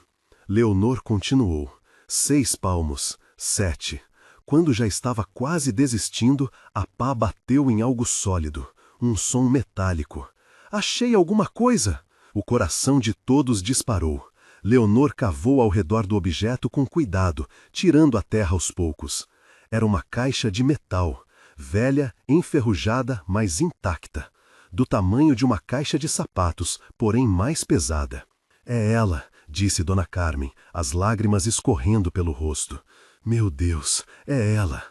Leonor continuou. 6 palmos, 7. Quando já estava quase desistindo, a pá bateu em algo sólido. Um som metálico. Achei alguma coisa! O coração de todos disparou. Leonor cavou ao redor do objeto com cuidado, tirando a terra aos poucos. Era uma caixa de metal, velha, enferrujada, mas intacta. Do tamanho de uma caixa de sapatos, porém mais pesada. É ela, disse Dona Carmen, as lágrimas escorrendo pelo rosto. Meu Deus, é ela.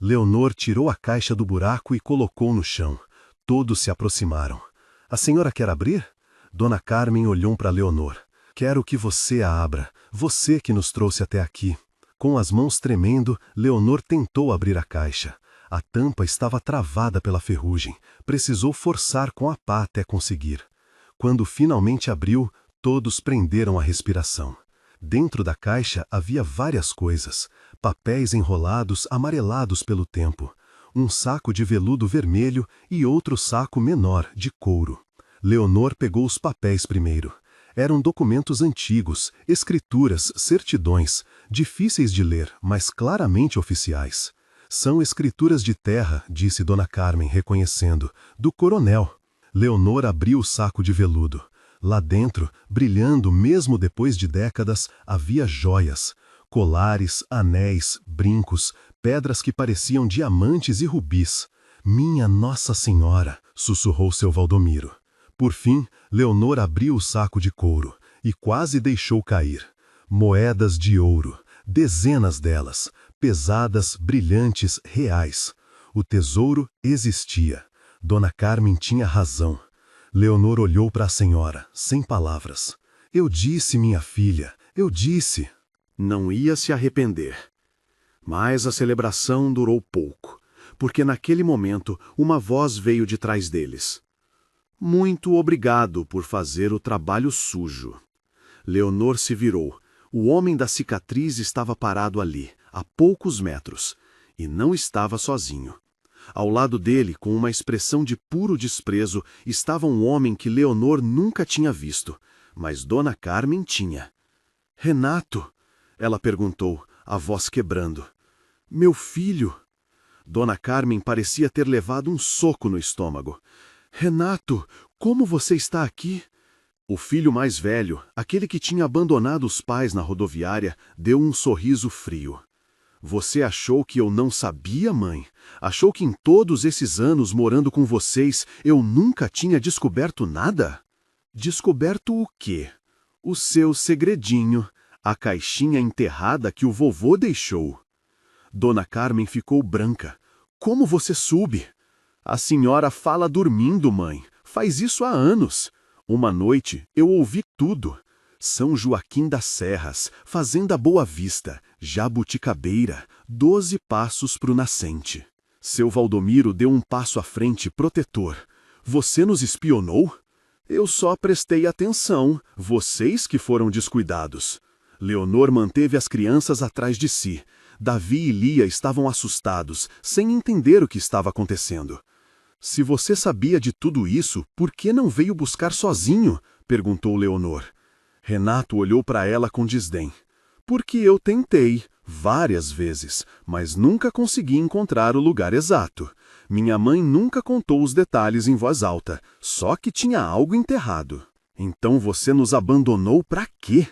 Leonor tirou a caixa do buraco e colocou no chão. Todos se aproximaram. A senhora quer abrir? Dona Carmen olhou para Leonor. Quero que você a abra, você que nos trouxe até aqui. Com as mãos tremendo, Leonor tentou abrir a caixa. A tampa estava travada pela ferrugem. Precisou forçar com a pá até conseguir. Quando finalmente abriu, todos prenderam a respiração. Dentro da caixa havia várias coisas. Papéis enrolados, amarelados pelo tempo. Um saco de veludo vermelho e outro saco menor, de couro. Leonor pegou os papéis primeiro. Eram documentos antigos, escrituras, certidões, difíceis de ler, mas claramente oficiais. São escrituras de terra, disse Dona Carmen, reconhecendo, do coronel. Leonor abriu o saco de veludo. Lá dentro, brilhando mesmo depois de décadas, havia joias. Colares, anéis, brincos, pedras que pareciam diamantes e rubis. Minha Nossa Senhora, sussurrou seu Valdomiro. Por fim, Leonor abriu o saco de couro e quase deixou cair. Moedas de ouro, dezenas delas, pesadas, brilhantes, reais. O tesouro existia. Dona Carmen tinha razão. Leonor olhou para a senhora, sem palavras. Eu disse, minha filha, eu disse. Não ia se arrepender. Mas a celebração durou pouco, porque naquele momento uma voz veio de trás deles. Muito obrigado por fazer o trabalho sujo. Leonor se virou. O homem da cicatriz estava parado ali, a poucos metros, e não estava sozinho. Ao lado dele, com uma expressão de puro desprezo, estava um homem que Leonor nunca tinha visto, mas Dona Carmen tinha. Renato? Ela perguntou, a voz quebrando. Meu filho? Dona Carmen parecia ter levado um soco no estômago. Renato, como você está aqui? O filho mais velho, aquele que tinha abandonado os pais na rodoviária, deu um sorriso frio. Você achou que eu não sabia, mãe? Achou que em todos esses anos morando com vocês eu nunca tinha descoberto nada? Descoberto o quê? O seu segredinho, a caixinha enterrada que o vovô deixou. Dona Carmen ficou branca. Como você soube? A senhora fala dormindo, mãe. Faz isso há anos. Uma noite eu ouvi tudo. São Joaquim das Serras, Fazenda Boa Vista, Jabuticabeira, 12 passos pro nascente. Seu Valdomiro deu um passo à frente, protetor. Você nos espionou? Eu só prestei atenção, vocês que foram descuidados. Leonor manteve as crianças atrás de si. Davi e Lia estavam assustados, sem entender o que estava acontecendo. Se você sabia de tudo isso, por que não veio buscar sozinho? Perguntou Leonor. Renato olhou para ela com desdém. Porque eu tentei, várias vezes, mas nunca consegui encontrar o lugar exato. Minha mãe nunca contou os detalhes em voz alta, só que tinha algo enterrado. Então você nos abandonou para quê?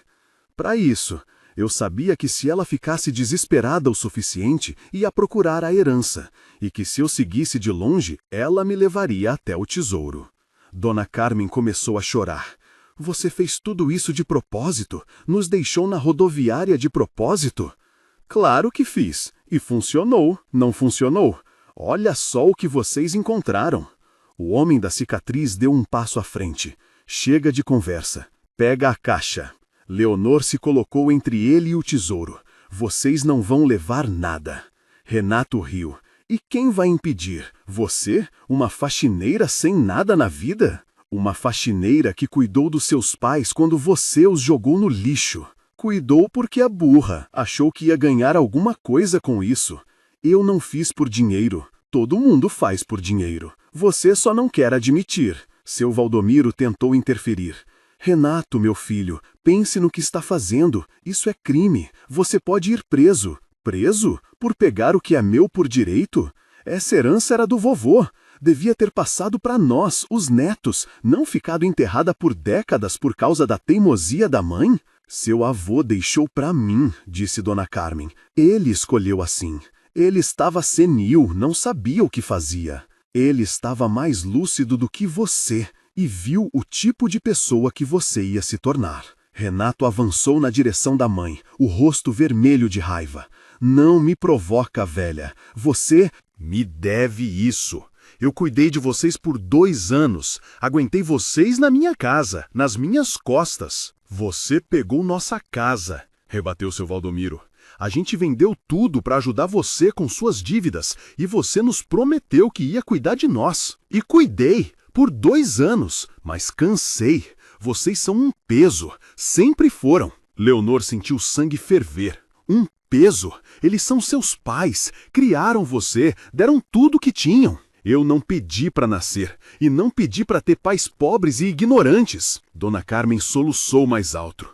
Para isso. Eu sabia que se ela ficasse desesperada o suficiente, ia procurar a herança, e que se eu seguisse de longe, ela me levaria até o tesouro. Dona Carmen começou a chorar. Você fez tudo isso de propósito? Nos deixou na rodoviária de propósito? Claro que fiz. E funcionou, não funcionou? Olha só o que vocês encontraram. O homem da cicatriz deu um passo à frente. Chega de conversa. Pega a caixa. Leonor se colocou entre ele e o tesouro. Vocês não vão levar nada. Renato riu. E quem vai impedir? Você? Uma faxineira sem nada na vida? Uma faxineira que cuidou dos seus pais quando você os jogou no lixo. Cuidou porque é burra, achou que ia ganhar alguma coisa com isso. Eu não fiz por dinheiro, todo mundo faz por dinheiro. Você só não quer admitir. Seu Valdomiro tentou interferir. Renato, meu filho, pense no que está fazendo, isso é crime, você pode ir preso. Preso? Por pegar o que é meu por direito? Essa herança era do vovô. Devia ter passado para nós, os netos, não ficado enterrada por décadas por causa da teimosia da mãe? Seu avô deixou para mim, disse Dona Carmen. Ele escolheu assim. Ele estava senil, não sabia o que fazia. Ele estava mais lúcido do que você e viu o tipo de pessoa que você ia se tornar. Renato avançou na direção da mãe, o rosto vermelho de raiva. Não me provoca, velha. Você me deve isso. Eu cuidei de vocês por 2 anos. Aguentei vocês na minha casa, nas minhas costas. Você pegou nossa casa, rebateu seu Valdomiro. A gente vendeu tudo para ajudar você com suas dívidas e você nos prometeu que ia cuidar de nós. E cuidei por 2 anos, mas cansei. Vocês são um peso, sempre foram. Leonor sentiu o sangue ferver. Um peso? Eles são seus pais, criaram você, deram tudo o que tinham. Eu não pedi para nascer, e não pedi para ter pais pobres e ignorantes. Dona Carmen soluçou mais alto.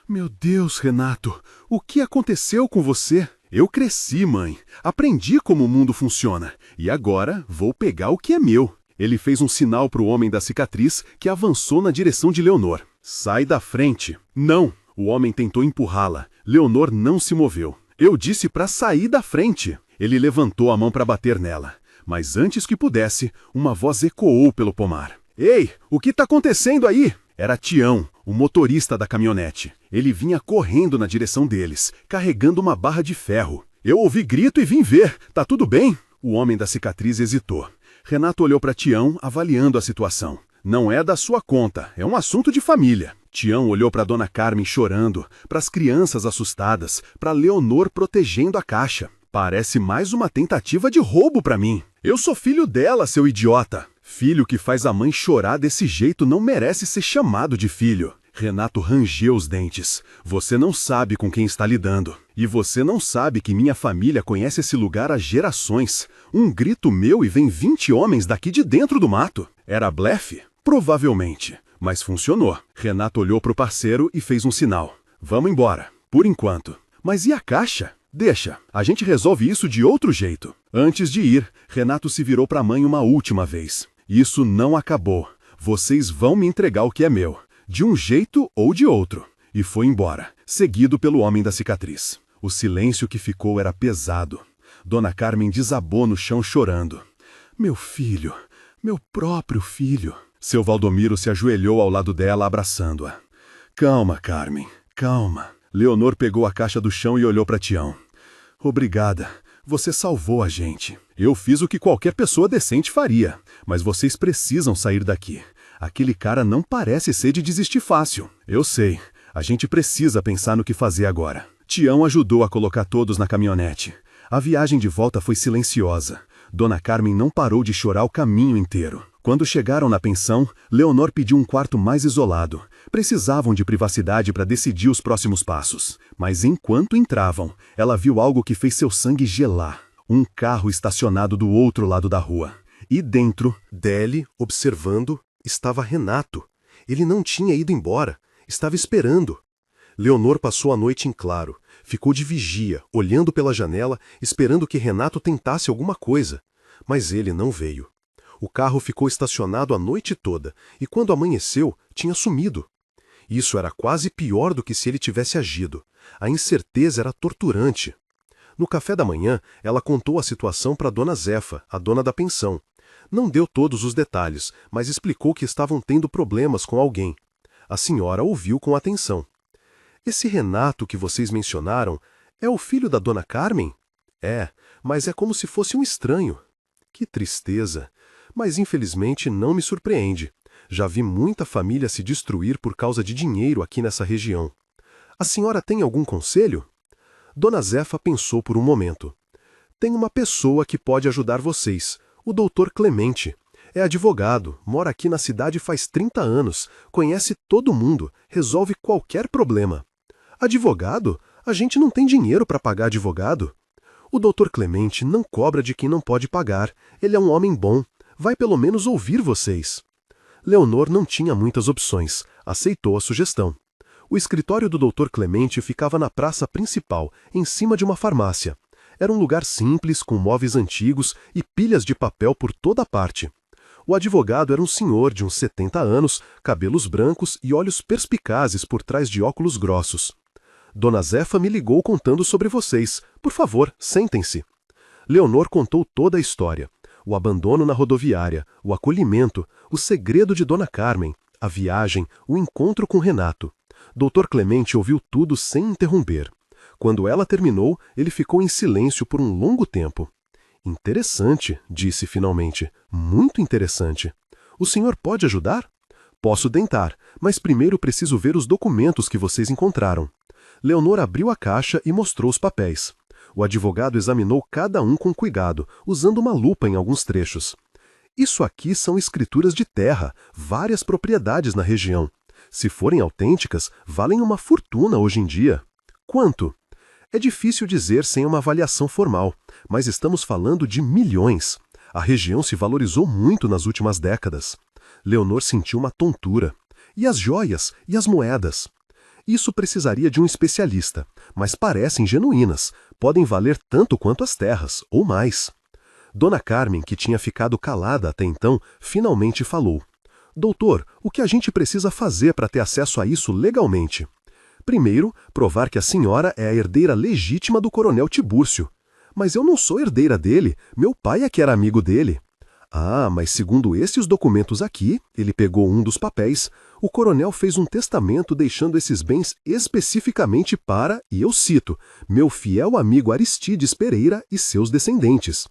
Meu Deus, Renato, o que aconteceu com você? Eu cresci, mãe. Aprendi como o mundo funciona. E agora vou pegar o que é meu. Ele fez um sinal para o homem da cicatriz, que avançou na direção de Leonor. Sai da frente. Não. O homem tentou empurrá-la. Leonor não se moveu. Eu disse para sair da frente. Ele levantou a mão para bater nela. Mas antes que pudesse, uma voz ecoou pelo pomar. Ei, o que está acontecendo aí? Era Tião, o motorista da caminhonete. Ele vinha correndo na direção deles, carregando uma barra de ferro. Eu ouvi grito e vim ver. Tá tudo bem? O homem da cicatriz hesitou. Renato olhou para Tião, avaliando a situação. Não é da sua conta, é um assunto de família. Tião olhou para Dona Carmen chorando, para as crianças assustadas, para Leonor protegendo a caixa. Parece mais uma tentativa de roubo para mim. Eu sou filho dela, seu idiota. Filho que faz a mãe chorar desse jeito não merece ser chamado de filho. Renato rangeu os dentes. Você não sabe com quem está lidando. E você não sabe que minha família conhece esse lugar há gerações. Um grito meu e vem 20 homens daqui de dentro do mato. Era blefe? Provavelmente. Mas funcionou. Renato olhou para o parceiro e fez um sinal. Vamos embora. Por enquanto. Mas e a caixa? Deixa, a gente resolve isso de outro jeito. Antes de ir, Renato se virou para a mãe uma última vez. Isso não acabou. Vocês vão me entregar o que é meu, de um jeito ou de outro. E foi embora, seguido pelo homem da cicatriz. O silêncio que ficou era pesado. Dona Carmen desabou no chão chorando. Meu filho, meu próprio filho. Seu Valdomiro se ajoelhou ao lado dela, abraçando-a. Calma, Carmen, calma. Leonor pegou a caixa do chão e olhou para Tião. Obrigada, você salvou a gente. Eu fiz o que qualquer pessoa decente faria, mas vocês precisam sair daqui. Aquele cara não parece ser de desistir fácil. Eu sei, a gente precisa pensar no que fazer agora. Tião ajudou a colocar todos na caminhonete. A viagem de volta foi silenciosa. Dona Carmen não parou de chorar o caminho inteiro. Quando chegaram na pensão, Leonor pediu um quarto mais isolado. Precisavam de privacidade para decidir os próximos passos. Mas enquanto entravam, ela viu algo que fez seu sangue gelar. Um carro estacionado do outro lado da rua. E dentro, dele, observando, estava Renato. Ele não tinha ido embora. Estava esperando. Leonor passou a noite em claro. Ficou de vigia, olhando pela janela, esperando que Renato tentasse alguma coisa. Mas ele não veio. O carro ficou estacionado a noite toda, e quando amanheceu, tinha sumido. Isso era quase pior do que se ele tivesse agido. A incerteza era torturante. No café da manhã, ela contou a situação para Dona Zefa, a dona da pensão. Não deu todos os detalhes, mas explicou que estavam tendo problemas com alguém. A senhora ouviu com atenção. Esse Renato que vocês mencionaram é o filho da Dona Carmen? É, mas é como se fosse um estranho. Que tristeza. Mas infelizmente não me surpreende. Já vi muita família se destruir por causa de dinheiro aqui nessa região. A senhora tem algum conselho? Dona Zefa pensou por um momento. Tem uma pessoa que pode ajudar vocês, o doutor Clemente. É advogado, mora aqui na cidade faz 30 anos, conhece todo mundo, resolve qualquer problema. Advogado? A gente não tem dinheiro para pagar advogado. O doutor Clemente não cobra de quem não pode pagar. Ele é um homem bom. Vai pelo menos ouvir vocês. Leonor não tinha muitas opções. Aceitou a sugestão. O escritório do doutor Clemente ficava na praça principal, em cima de uma farmácia. Era um lugar simples, com móveis antigos e pilhas de papel por toda parte. O advogado era um senhor de uns 70 anos, cabelos brancos e olhos perspicazes por trás de óculos grossos. Dona Zefa me ligou contando sobre vocês. Por favor, sentem-se. Leonor contou toda a história. O abandono na rodoviária, o acolhimento, o segredo de Dona Carmen, a viagem, o encontro com Renato. Dr. Clemente ouviu tudo sem interromper. Quando ela terminou, ele ficou em silêncio por um longo tempo. Interessante, disse finalmente. Muito interessante. O senhor pode ajudar? Posso tentar, mas primeiro preciso ver os documentos que vocês encontraram. Leonor abriu a caixa e mostrou os papéis. O advogado examinou cada um com cuidado, usando uma lupa em alguns trechos. Isso aqui são escrituras de terra, várias propriedades na região. Se forem autênticas, valem uma fortuna hoje em dia. Quanto? É difícil dizer sem uma avaliação formal, mas estamos falando de milhões. A região se valorizou muito nas últimas décadas. Leonor sentiu uma tontura. E as joias? E as moedas? Isso precisaria de um especialista, mas parecem genuínas. Podem valer tanto quanto as terras, ou mais. Dona Carmen, que tinha ficado calada até então, finalmente falou. Doutor, o que a gente precisa fazer para ter acesso a isso legalmente? Primeiro, provar que a senhora é a herdeira legítima do coronel Tibúrcio. Mas eu não sou herdeira dele, meu pai é que era amigo dele. Ah, mas segundo esses documentos aqui, ele pegou um dos papéis, o coronel fez um testamento deixando esses bens especificamente para, e eu cito, meu fiel amigo Aristides Pereira e seus descendentes.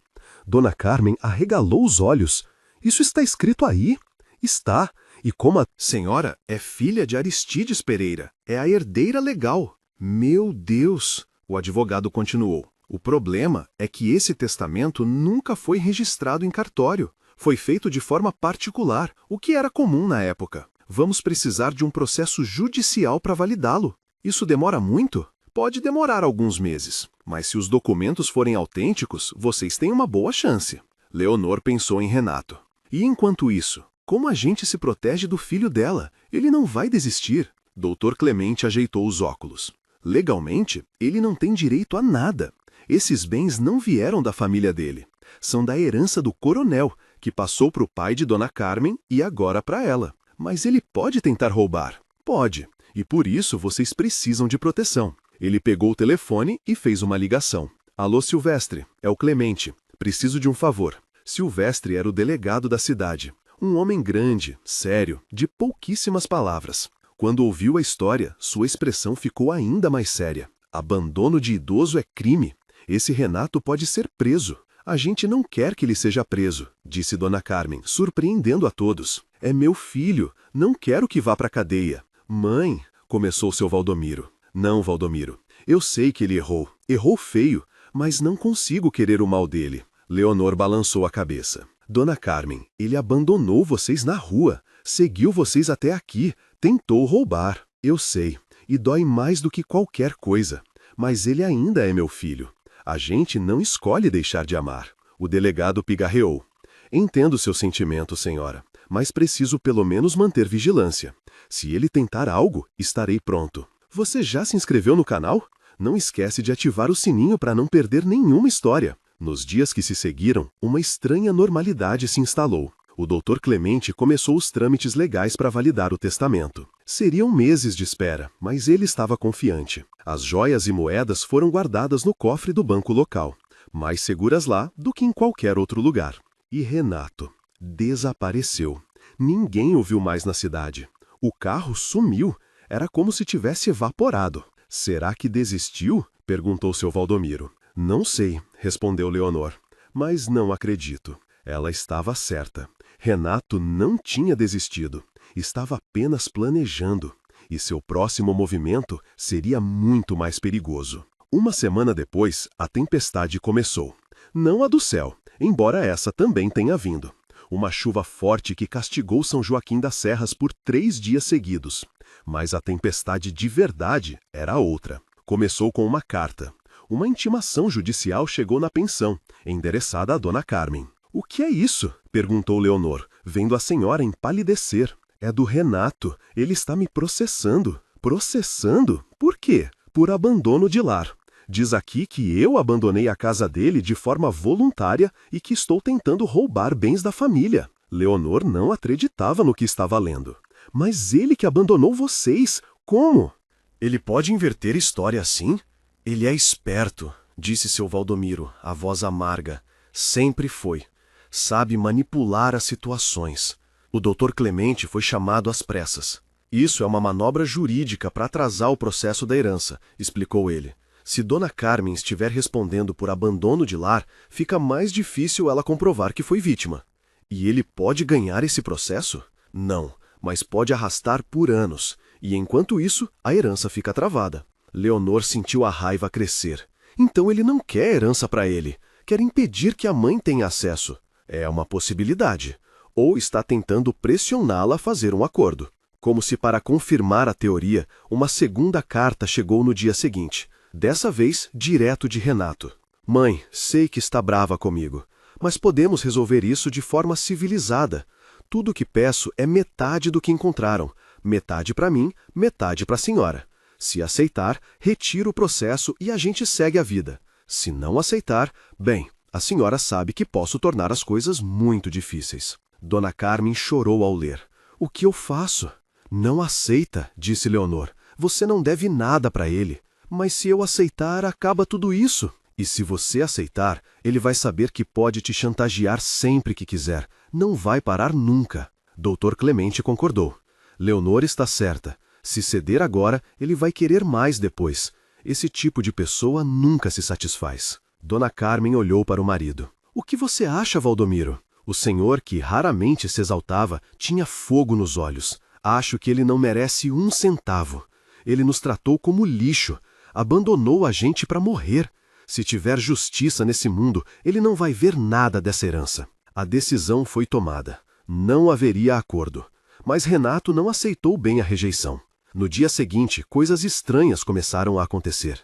Dona Carmen arregalou os olhos. Isso está escrito aí? Está. E como a senhora é filha de Aristides Pereira, é a herdeira legal. Meu Deus! O advogado continuou. O problema é que esse testamento nunca foi registrado em cartório. Foi feito de forma particular, o que era comum na época. Vamos precisar de um processo judicial para validá-lo. Isso demora muito? Pode demorar alguns meses, mas se os documentos forem autênticos, vocês têm uma boa chance. Leonor pensou em Renato. E enquanto isso, como a gente se protege do filho dela? Ele não vai desistir. Dr. Clemente ajeitou os óculos. Legalmente, ele não tem direito a nada. Esses bens não vieram da família dele. São da herança do coronel, que passou para o pai de Dona Carmen e agora para ela. Mas ele pode tentar roubar? Pode. E por isso vocês precisam de proteção. Ele pegou o telefone e fez uma ligação. Alô, Silvestre, é o Clemente. Preciso de um favor. Silvestre era o delegado da cidade. Um homem grande, sério, de pouquíssimas palavras. Quando ouviu a história, sua expressão ficou ainda mais séria. Abandono de idoso é crime. Esse Renato pode ser preso. A gente não quer que ele seja preso, disse Dona Carmen, surpreendendo a todos. É meu filho, não quero que vá para a cadeia. Mãe, começou seu Valdomiro. Não, Valdomiro, eu sei que ele errou. Errou feio, mas não consigo querer o mal dele. Leonor balançou a cabeça. Dona Carmen, ele abandonou vocês na rua, seguiu vocês até aqui, tentou roubar. Eu sei, e dói mais do que qualquer coisa. Mas ele ainda é meu filho. A gente não escolhe deixar de amar. O delegado pigarreou. Entendo seu sentimento, senhora, mas preciso pelo menos manter vigilância. Se ele tentar algo, estarei pronto. Você já se inscreveu no canal? Não esquece de ativar o sininho para não perder nenhuma história. Nos dias que se seguiram, uma estranha normalidade se instalou. O Dr. Clemente começou os trâmites legais para validar o testamento. Seriam meses de espera, mas ele estava confiante. As joias e moedas foram guardadas no cofre do banco local, mais seguras lá do que em qualquer outro lugar. E Renato desapareceu. Ninguém o viu mais na cidade. O carro sumiu. Era como se tivesse evaporado. Será que desistiu? Perguntou seu Valdomiro. Não sei, respondeu Leonor, mas não acredito. Ela estava certa. Renato não tinha desistido. Estava apenas planejando. E seu próximo movimento seria muito mais perigoso. Uma semana depois, a tempestade começou. Não a do céu, embora essa também tenha vindo. Uma chuva forte que castigou São Joaquim das Serras por 3 dias seguidos. Mas a tempestade de verdade era outra. Começou com uma carta. Uma intimação judicial chegou na pensão, endereçada a Dona Carmen. "O que é isso?" perguntou Leonor, vendo a senhora empalidecer. "É do Renato. Ele está me processando." "Processando? Por quê?" "Por abandono de lar. Diz aqui que eu abandonei a casa dele de forma voluntária e que estou tentando roubar bens da família." Leonor não acreditava no que estava lendo. "Mas ele que abandonou vocês, como?" "Ele pode inverter história assim? Ele é esperto", disse seu Valdomiro, a voz amarga. "Sempre foi. Sabe manipular as situações." O doutor Clemente foi chamado às pressas. "Isso é uma manobra jurídica para atrasar o processo da herança", explicou ele. "Se Dona Carmen estiver respondendo por abandono de lar, fica mais difícil ela comprovar que foi vítima." "E ele pode ganhar esse processo?" "Não, mas pode arrastar por anos. E enquanto isso, a herança fica travada." Leonor sentiu a raiva crescer. Então ele não quer herança para ele. Quer impedir que a mãe tenha acesso. É uma possibilidade. Ou está tentando pressioná-la a fazer um acordo. Como se para confirmar a teoria, uma segunda carta chegou no dia seguinte. Dessa vez, direto de Renato. "Mãe, sei que está brava comigo, mas podemos resolver isso de forma civilizada. Tudo o que peço é metade do que encontraram. Metade para mim, metade para a senhora. Se aceitar, retiro o processo e a gente segue a vida. Se não aceitar, bem, a senhora sabe que posso tornar as coisas muito difíceis." Dona Carmen chorou ao ler. "O que eu faço?" "Não aceita", disse Leonor. "Você não deve nada para ele. Mas se eu aceitar, acaba tudo isso." "E se você aceitar, ele vai saber que pode te chantagear sempre que quiser. Não vai parar nunca." Doutor Clemente concordou. "Leonor está certa. Se ceder agora, ele vai querer mais depois. Esse tipo de pessoa nunca se satisfaz." Dona Carmen olhou para o marido. "O que você acha, Valdomiro?" O senhor, que raramente se exaltava, tinha fogo nos olhos. "Acho que ele não merece um centavo. Ele nos tratou como lixo. Abandonou a gente para morrer. Se tiver justiça nesse mundo, ele não vai ver nada dessa herança." A decisão foi tomada. Não haveria acordo. Mas Renato não aceitou bem a rejeição. No dia seguinte, coisas estranhas começaram a acontecer.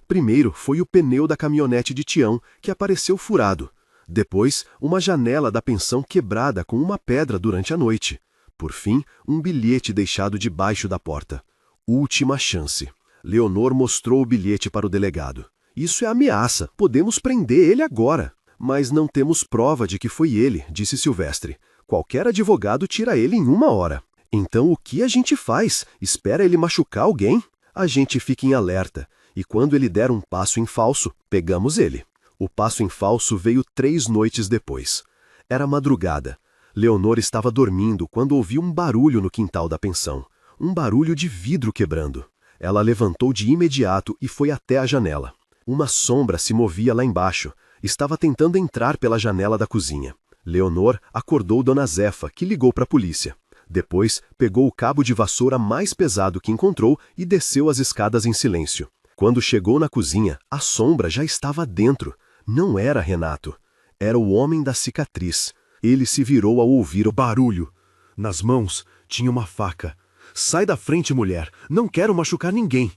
Primeiro foi o pneu da caminhonete de Tião, que apareceu furado. Depois, uma janela da pensão quebrada com uma pedra durante a noite. Por fim, um bilhete deixado debaixo da porta. Última chance. Leonor mostrou o bilhete para o delegado. "Isso é ameaça. Podemos prender ele agora." "Mas não temos prova de que foi ele", disse Silvestre. "Qualquer advogado tira ele em 1 hora." "Então o que a gente faz? Espera ele machucar alguém?" "A gente fica em alerta. E quando ele der um passo em falso, pegamos ele." O passo em falso veio 3 noites depois. Era madrugada. Leonor estava dormindo quando ouviu um barulho no quintal da pensão. Um barulho de vidro quebrando. Ela levantou de imediato e foi até a janela. Uma sombra se movia lá embaixo. Estava tentando entrar pela janela da cozinha. Leonor acordou Dona Zefa, que ligou para a polícia. Depois, pegou o cabo de vassoura mais pesado que encontrou e desceu as escadas em silêncio. Quando chegou na cozinha, a sombra já estava dentro. Não era Renato. Era o homem da cicatriz. Ele se virou ao ouvir o barulho. Nas mãos tinha uma faca. "Sai da frente, mulher. Não quero machucar ninguém."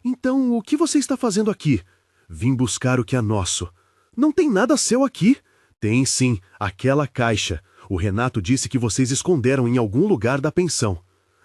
"Então, o que você está fazendo aqui?" "Vim buscar o que é nosso." "Não tem nada seu aqui." "Tem sim, aquela caixa. O Renato disse que vocês esconderam em algum lugar da pensão."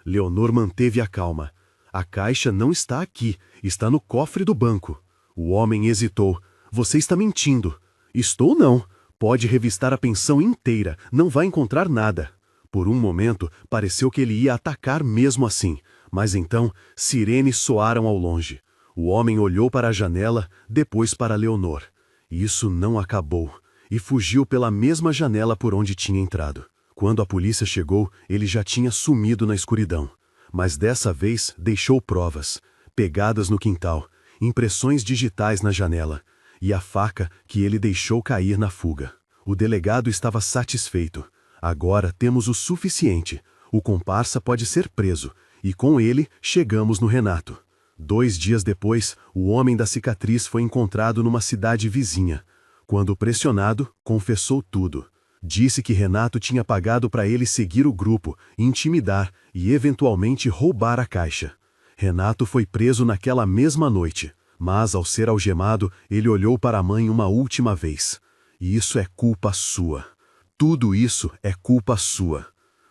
Leonor manteve a calma. "A caixa não está aqui, está no cofre do banco." O homem hesitou. "Você está mentindo." "Estou não. Pode revistar a pensão inteira, não vai encontrar nada." Por um momento, pareceu que ele ia atacar mesmo assim, mas então sirenes soaram ao longe. O homem olhou para a janela, depois para Leonor. Isso não acabou. E fugiu pela mesma janela por onde tinha entrado. Quando a polícia chegou, ele já tinha sumido na escuridão. Mas dessa vez deixou provas, pegadas no quintal, impressões digitais na janela, e a faca que ele deixou cair na fuga. O delegado estava satisfeito. Agora temos o suficiente. O comparsa pode ser preso, e com ele chegamos no Renato. 2 dias depois, o homem da cicatriz foi encontrado numa cidade vizinha. Quando pressionado, confessou tudo. Disse que Renato tinha pagado para ele seguir o grupo, intimidar e eventualmente roubar a caixa. Renato foi preso naquela mesma noite, mas ao ser algemado, ele olhou para a mãe uma última vez. E isso é culpa sua. Tudo isso é culpa sua.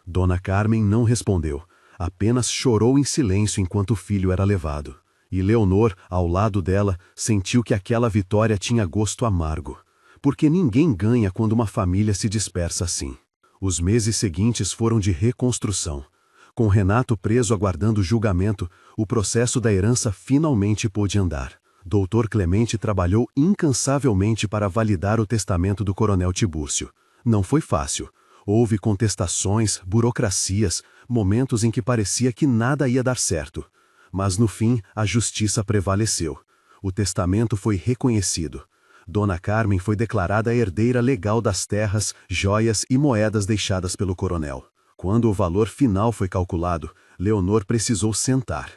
Dona Carmen não respondeu, apenas chorou em silêncio enquanto o filho era levado. E Leonor, ao lado dela, sentiu que aquela vitória tinha gosto amargo. Porque ninguém ganha quando uma família se dispersa assim. Os meses seguintes foram de reconstrução. Com Renato preso aguardando julgamento, o processo da herança finalmente pôde andar. Dr. Clemente trabalhou incansavelmente para validar o testamento do coronel Tibúrcio. Não foi fácil. Houve contestações, burocracias, momentos em que parecia que nada ia dar certo. Mas no fim, a justiça prevaleceu. O testamento foi reconhecido. Dona Carmen foi declarada herdeira legal das terras, joias e moedas deixadas pelo coronel. Quando o valor final foi calculado, Leonor precisou sentar.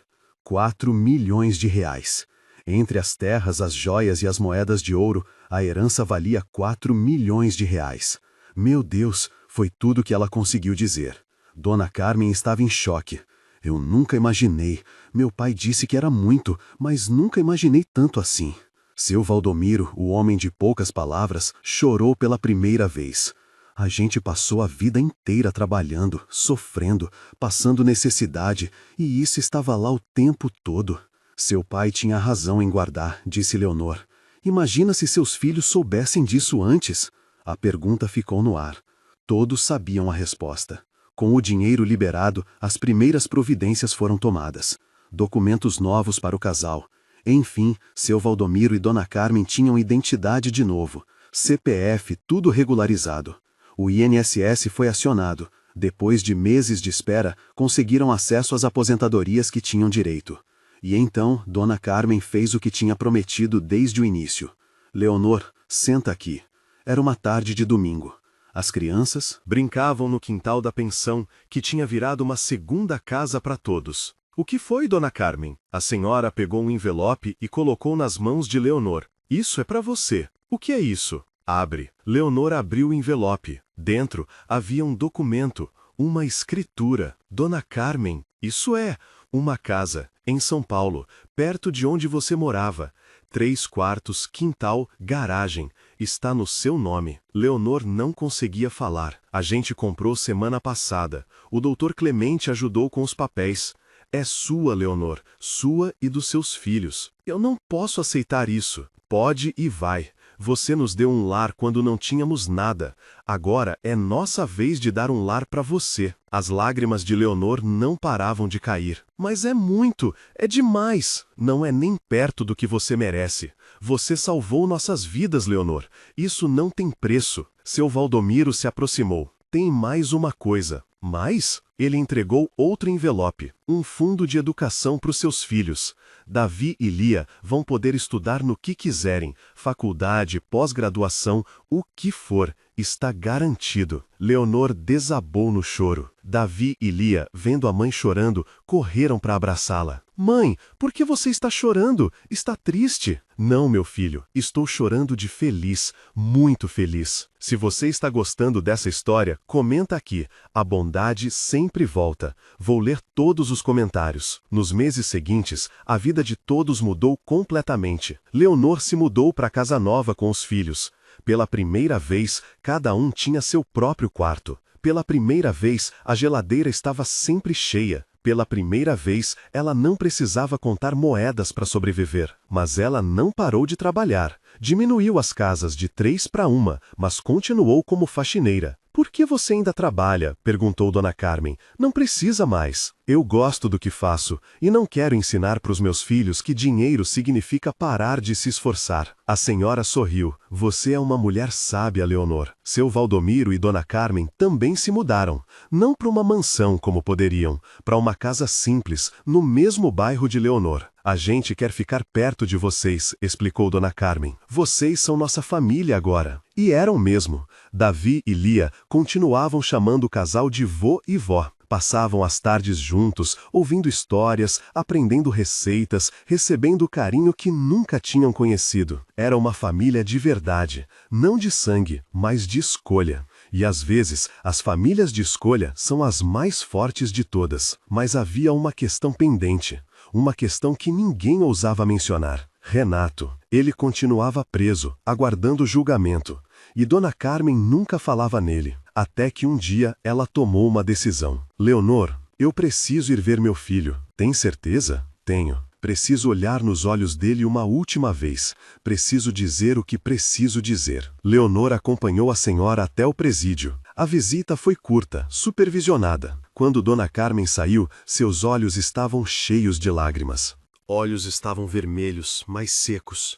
4 milhões de reais. Entre as terras, as joias e as moedas de ouro, a herança valia 4 milhões de reais. Meu Deus, foi tudo que ela conseguiu dizer. Dona Carmen estava em choque. Eu nunca imaginei. Meu pai disse que era muito, mas nunca imaginei tanto assim. Seu Valdomiro, o homem de poucas palavras, chorou pela primeira vez. A gente passou a vida inteira trabalhando, sofrendo, passando necessidade, e isso estava lá o tempo todo. Seu pai tinha razão em guardar, disse Leonor. Imagina se seus filhos soubessem disso antes. A pergunta ficou no ar. Todos sabiam a resposta. Com o dinheiro liberado, as primeiras providências foram tomadas. Documentos novos para o casal. Enfim, seu Valdomiro e Dona Carmen tinham identidade de novo. CPF, tudo regularizado. O INSS foi acionado. Depois de meses de espera, conseguiram acesso às aposentadorias que tinham direito. E então, Dona Carmen fez o que tinha prometido desde o início. Leonor, senta aqui. Era uma tarde de domingo. As crianças brincavam no quintal da pensão, que tinha virado uma segunda casa para todos. O que foi, Dona Carmen? A senhora pegou um envelope e colocou nas mãos de Leonor. Isso é para você. O que é isso? Abre. Leonor abriu o envelope. Dentro havia um documento, uma escritura. Dona Carmen, isso é uma casa, em São Paulo, perto de onde você morava. 3 quartos, quintal, garagem. Está no seu nome. Leonor não conseguia falar. A gente comprou semana passada. O Dr. Clemente ajudou com os papéis. É sua, Leonor, sua e dos seus filhos. Eu não posso aceitar isso. Pode e vai. Você nos deu um lar quando não tínhamos nada. Agora é nossa vez de dar um lar para você. As lágrimas de Leonor não paravam de cair. Mas é muito, é demais. Não é nem perto do que você merece. Você salvou nossas vidas, Leonor. Isso não tem preço. Seu Valdomiro se aproximou. Tem mais uma coisa. Mais? Ele entregou outro envelope, um fundo de educação para os seus filhos. Davi e Lia vão poder estudar no que quiserem, faculdade, pós-graduação, o que for, está garantido. Leonor desabou no choro. Davi e Lia, vendo a mãe chorando, correram para abraçá-la. Mãe, por que você está chorando? Está triste? Não, meu filho, estou chorando de feliz, muito feliz. Se você está gostando dessa história, comenta aqui. A bondade sempre volta. Vou ler todos os comentários. Nos meses seguintes, a vida de todos mudou completamente. Leonor se mudou para casa nova com os filhos. Pela primeira vez, cada um tinha seu próprio quarto. Pela primeira vez, a geladeira estava sempre cheia. Pela primeira vez, ela não precisava contar moedas para sobreviver. Mas ela não parou de trabalhar. Diminuiu as casas de 3 para 1, mas continuou como faxineira. Por que você ainda trabalha? Perguntou Dona Carmen. Não precisa mais. Eu gosto do que faço e não quero ensinar para os meus filhos que dinheiro significa parar de se esforçar. A senhora sorriu. Você é uma mulher sábia, Leonor. Seu Valdomiro e Dona Carmen também se mudaram. Não para uma mansão como poderiam, para uma casa simples, no mesmo bairro de Leonor. A gente quer ficar perto de vocês, explicou Dona Carmen. Vocês são nossa família agora. E eram mesmo. Davi e Lia continuavam chamando o casal de vô e vó. Passavam as tardes juntos, ouvindo histórias, aprendendo receitas, recebendo o carinho que nunca tinham conhecido. Era uma família de verdade, não de sangue, mas de escolha. E às vezes, as famílias de escolha são as mais fortes de todas. Mas havia uma questão pendente, uma questão que ninguém ousava mencionar. Renato. Ele continuava preso, aguardando o julgamento. E Dona Carmen nunca falava nele. Até que um dia ela tomou uma decisão. Leonor, eu preciso ir ver meu filho. Tem certeza? Tenho. Preciso olhar nos olhos dele uma última vez. Preciso dizer o que preciso dizer. Leonor acompanhou a senhora até o presídio. A visita foi curta, supervisionada. Quando Dona Carmen saiu, seus olhos estavam cheios de lágrimas. Olhos estavam vermelhos, mas secos.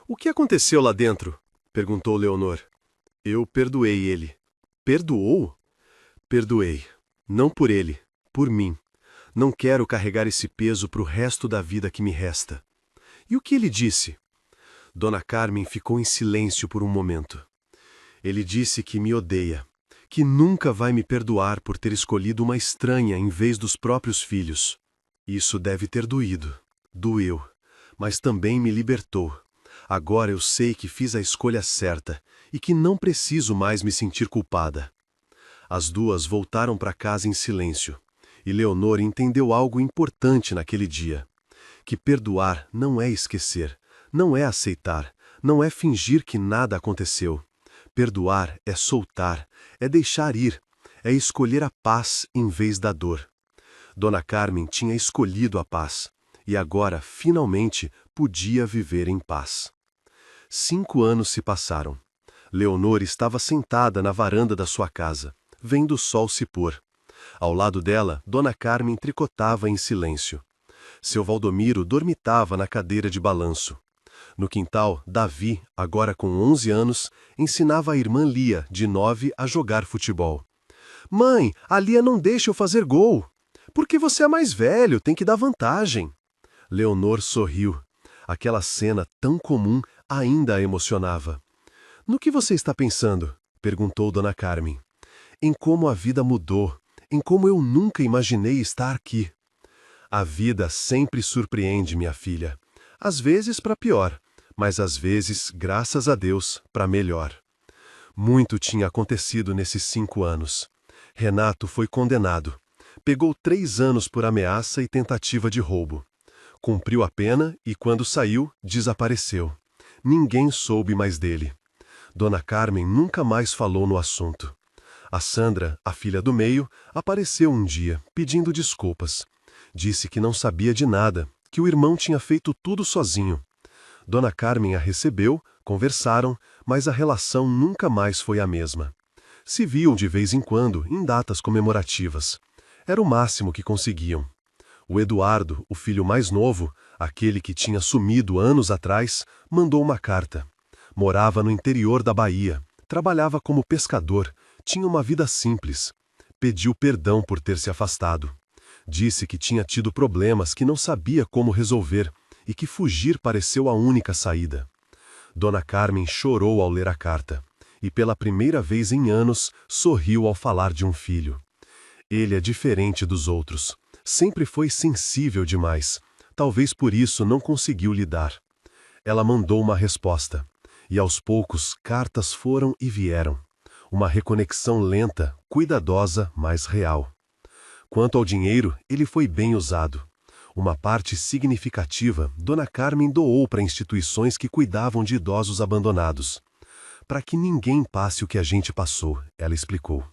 O que aconteceu lá dentro? Perguntou Leonor. Eu perdoei ele. Perdoou? Perdoei. Não por ele, por mim. Não quero carregar esse peso para o resto da vida que me resta. E o que ele disse? Dona Carmen ficou em silêncio por um momento. Ele disse que me odeia, que nunca vai me perdoar por ter escolhido uma estranha em vez dos próprios filhos. Isso deve ter doído. Doeu, mas também me libertou. Agora eu sei que fiz a escolha certa e que não preciso mais me sentir culpada. As duas voltaram para casa em silêncio. E Leonor entendeu algo importante naquele dia. Que perdoar não é esquecer, não é aceitar, não é fingir que nada aconteceu. Perdoar é soltar, é deixar ir, é escolher a paz em vez da dor. Dona Carmen tinha escolhido a paz, e agora, finalmente, podia viver em paz. 5 anos se passaram. Leonor estava sentada na varanda da sua casa, vendo o sol se pôr. Ao lado dela, Dona Carmen tricotava em silêncio. Seu Valdomiro dormitava na cadeira de balanço. No quintal, Davi, agora com 11 anos, ensinava a irmã Lia, de 9, a jogar futebol. Mãe, a Lia não deixa eu fazer gol. Porque você é mais velho, tem que dar vantagem. Leonor sorriu. Aquela cena tão comum ainda a emocionava. No que você está pensando? Perguntou Dona Carmen. Em como a vida mudou, em como eu nunca imaginei estar aqui. A vida sempre surpreende, minha filha. Às vezes para pior, mas às vezes, graças a Deus, para melhor. Muito tinha acontecido nesses 5 anos. Renato foi condenado. Pegou 3 anos por ameaça e tentativa de roubo. Cumpriu a pena e, quando saiu, desapareceu. Ninguém soube mais dele. Dona Carmen nunca mais falou no assunto. A Sandra, a filha do meio, apareceu um dia, pedindo desculpas. Disse que não sabia de nada, que o irmão tinha feito tudo sozinho. Dona Carmen a recebeu, conversaram, mas a relação nunca mais foi a mesma. Se viam de vez em quando, em datas comemorativas. Era o máximo que conseguiam. O Eduardo, o filho mais novo, aquele que tinha sumido anos atrás, mandou uma carta. Morava no interior da Bahia, trabalhava como pescador, tinha uma vida simples. Pediu perdão por ter se afastado. Disse que tinha tido problemas que não sabia como resolver e que fugir pareceu a única saída. Dona Carmen chorou ao ler a carta e, pela primeira vez em anos, sorriu ao falar de um filho. Ele é diferente dos outros. Sempre foi sensível demais. Talvez por isso não conseguiu lidar. Ela mandou uma resposta. E aos poucos, cartas foram e vieram. Uma reconexão lenta, cuidadosa, mas real. Quanto ao dinheiro, ele foi bem usado. Uma parte significativa, Dona Carmen doou para instituições que cuidavam de idosos abandonados. Para que ninguém passe o que a gente passou, ela explicou.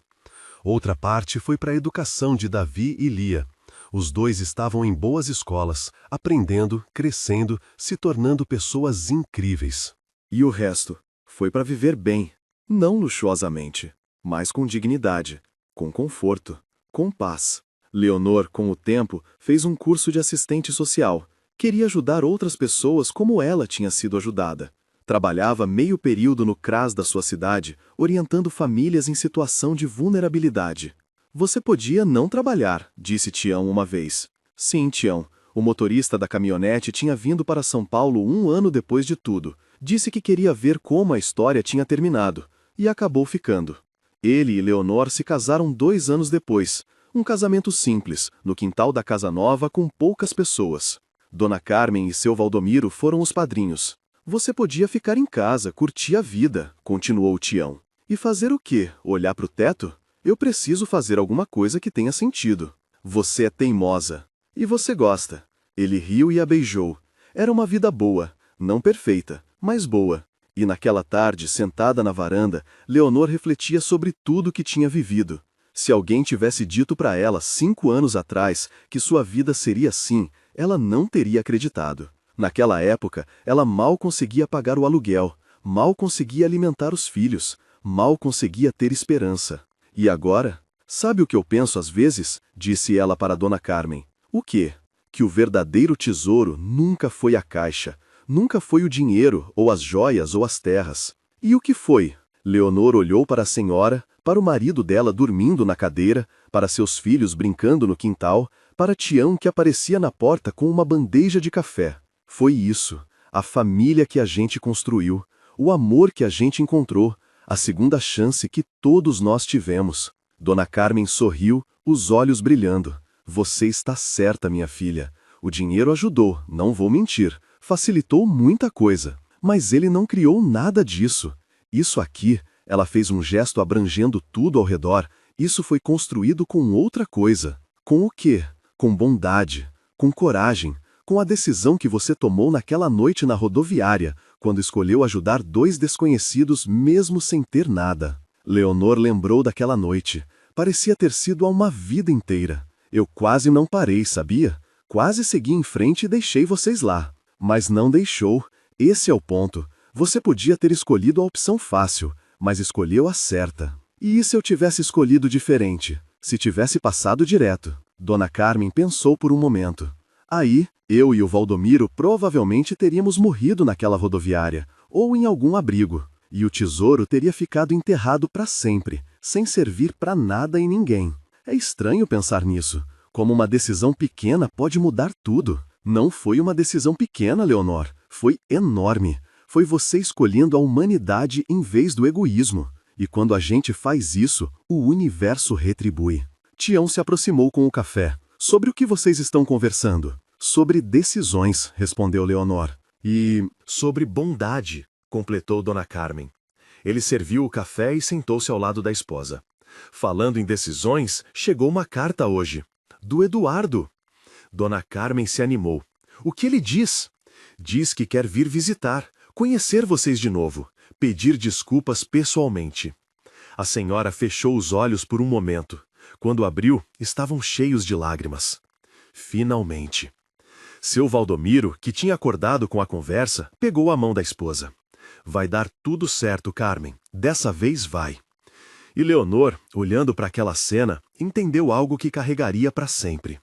Outra parte foi para a educação de Davi e Lia. Os dois estavam em boas escolas, aprendendo, crescendo, se tornando pessoas incríveis. E o resto foi para viver bem, não luxuosamente, mas com dignidade, com conforto, com paz. Leonor, com o tempo, fez um curso de assistente social. Queria ajudar outras pessoas como ela tinha sido ajudada. Trabalhava meio período no CRAS da sua cidade, orientando famílias em situação de vulnerabilidade. Você podia não trabalhar, disse Tião uma vez. Sim, Tião. O motorista da caminhonete tinha vindo para São Paulo 1 ano depois de tudo. Disse que queria ver como a história tinha terminado. E acabou ficando. Ele e Leonor se casaram 2 anos depois. Um casamento simples, no quintal da casa nova com poucas pessoas. Dona Carmen e seu Valdomiro foram os padrinhos. Você podia ficar em casa, curtir a vida, continuou Tião. E fazer o quê? Olhar para o teto? Eu preciso fazer alguma coisa que tenha sentido. Você é teimosa. E você gosta. Ele riu e a beijou. Era uma vida boa, não perfeita, mas boa. E naquela tarde, sentada na varanda, Leonor refletia sobre tudo que tinha vivido. Se alguém tivesse dito para ela 5 anos atrás que sua vida seria assim, ela não teria acreditado. Naquela época, ela mal conseguia pagar o aluguel, mal conseguia alimentar os filhos, mal conseguia ter esperança. E agora? Sabe o que eu penso às vezes? Disse ela para Dona Carmen. O quê? Que o verdadeiro tesouro nunca foi a caixa, nunca foi o dinheiro, ou as joias, ou as terras. E o que foi? Leonor olhou para a senhora, para o marido dela dormindo na cadeira, para seus filhos brincando no quintal, para Tião que aparecia na porta com uma bandeja de café. Foi isso, a família que a gente construiu, o amor que a gente encontrou, a segunda chance que todos nós tivemos. Dona Carmen sorriu, os olhos brilhando. Você está certa, minha filha. O dinheiro ajudou, não vou mentir. Facilitou muita coisa, mas ele não criou nada disso. Isso aqui, ela fez um gesto abrangendo tudo ao redor, isso foi construído com outra coisa. Com o quê? Com bondade, com coragem, com a decisão que você tomou naquela noite na rodoviária, quando escolheu ajudar 2 desconhecidos mesmo sem ter nada. Leonor lembrou daquela noite. Parecia ter sido há uma vida inteira. Eu quase não parei, sabia? Quase segui em frente e deixei vocês lá. Mas não deixou. Esse é o ponto. Você podia ter escolhido a opção fácil, mas escolheu a certa. E se eu tivesse escolhido diferente? Se tivesse passado direto? Dona Carmen pensou por um momento. Aí, eu e o Valdomiro provavelmente teríamos morrido naquela rodoviária, ou em algum abrigo, e o tesouro teria ficado enterrado para sempre, sem servir para nada e ninguém. É estranho pensar nisso. Como uma decisão pequena pode mudar tudo. Não foi uma decisão pequena, Leonor. Foi enorme. Foi você escolhendo a humanidade em vez do egoísmo. E quando a gente faz isso, o universo retribui. Tião se aproximou com o café. Sobre o que vocês estão conversando? Sobre decisões, respondeu Leonor. E sobre bondade, completou Dona Carmen. Ele serviu o café e sentou-se ao lado da esposa. Falando em decisões, chegou uma carta hoje. Do Eduardo. Dona Carmen se animou. O que ele diz? Diz que quer vir visitar, conhecer vocês de novo, pedir desculpas pessoalmente. A senhora fechou os olhos por um momento. Quando abriu, estavam cheios de lágrimas. Finalmente. Seu Valdomiro, que tinha acordado com a conversa, pegou a mão da esposa. Vai dar tudo certo, Carmen. Dessa vez vai. E Leonor, olhando para aquela cena, entendeu algo que carregaria para sempre.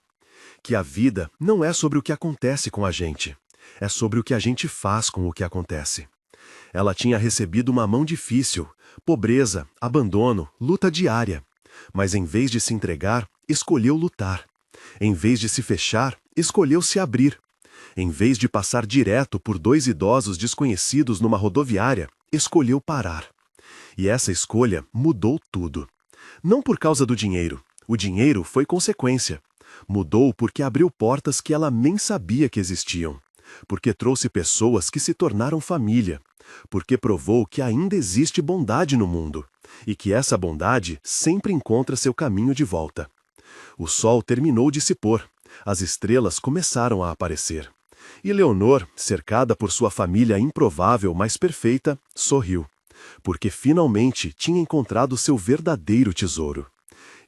Que a vida não é sobre o que acontece com a gente. É sobre o que a gente faz com o que acontece. Ela tinha recebido uma mão difícil, pobreza, abandono, luta diária. Mas em vez de se entregar, escolheu lutar. Em vez de se fechar, escolheu se abrir. Em vez de passar direto por 2 idosos desconhecidos numa rodoviária, escolheu parar. E essa escolha mudou tudo. Não por causa do dinheiro. O dinheiro foi consequência. Mudou porque abriu portas que ela nem sabia que existiam. Porque trouxe pessoas que se tornaram família. Porque provou que ainda existe bondade no mundo. E que essa bondade sempre encontra seu caminho de volta. O sol terminou de se pôr. As estrelas começaram a aparecer. E Leonor, cercada por sua família improvável, mas perfeita, sorriu. Porque finalmente tinha encontrado seu verdadeiro tesouro.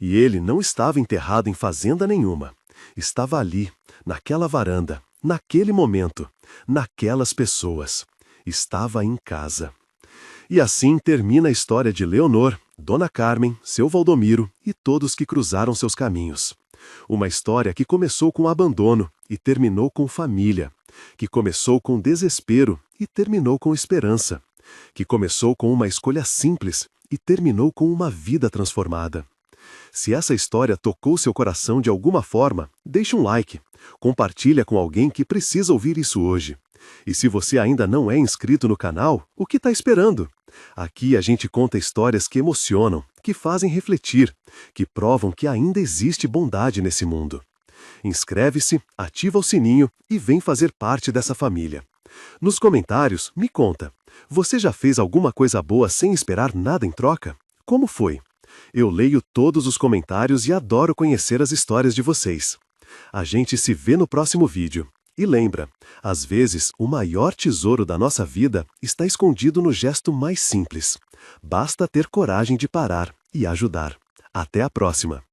E ele não estava enterrado em fazenda nenhuma. Estava ali, naquela varanda, naquele momento, naquelas pessoas. Estava em casa. E assim termina a história de Leonor, Dona Carmen, seu Valdomiro e todos que cruzaram seus caminhos. Uma história que começou com abandono e terminou com família. Que começou com desespero e terminou com esperança. Que começou com uma escolha simples e terminou com uma vida transformada. Se essa história tocou seu coração de alguma forma, deixe um like. Compartilha com alguém que precisa ouvir isso hoje. E se você ainda não é inscrito no canal, o que está esperando? Aqui a gente conta histórias que emocionam, que fazem refletir, que provam que ainda existe bondade nesse mundo. Inscreve-se, ativa o sininho e vem fazer parte dessa família. Nos comentários, me conta, Você já fez alguma coisa boa sem esperar nada em troca? Como foi? Eu leio todos os comentários e adoro conhecer as histórias de vocês. A gente se vê no próximo vídeo. E lembra, às vezes o maior tesouro da nossa vida está escondido no gesto mais simples. Basta ter coragem de parar e ajudar. Até a próxima!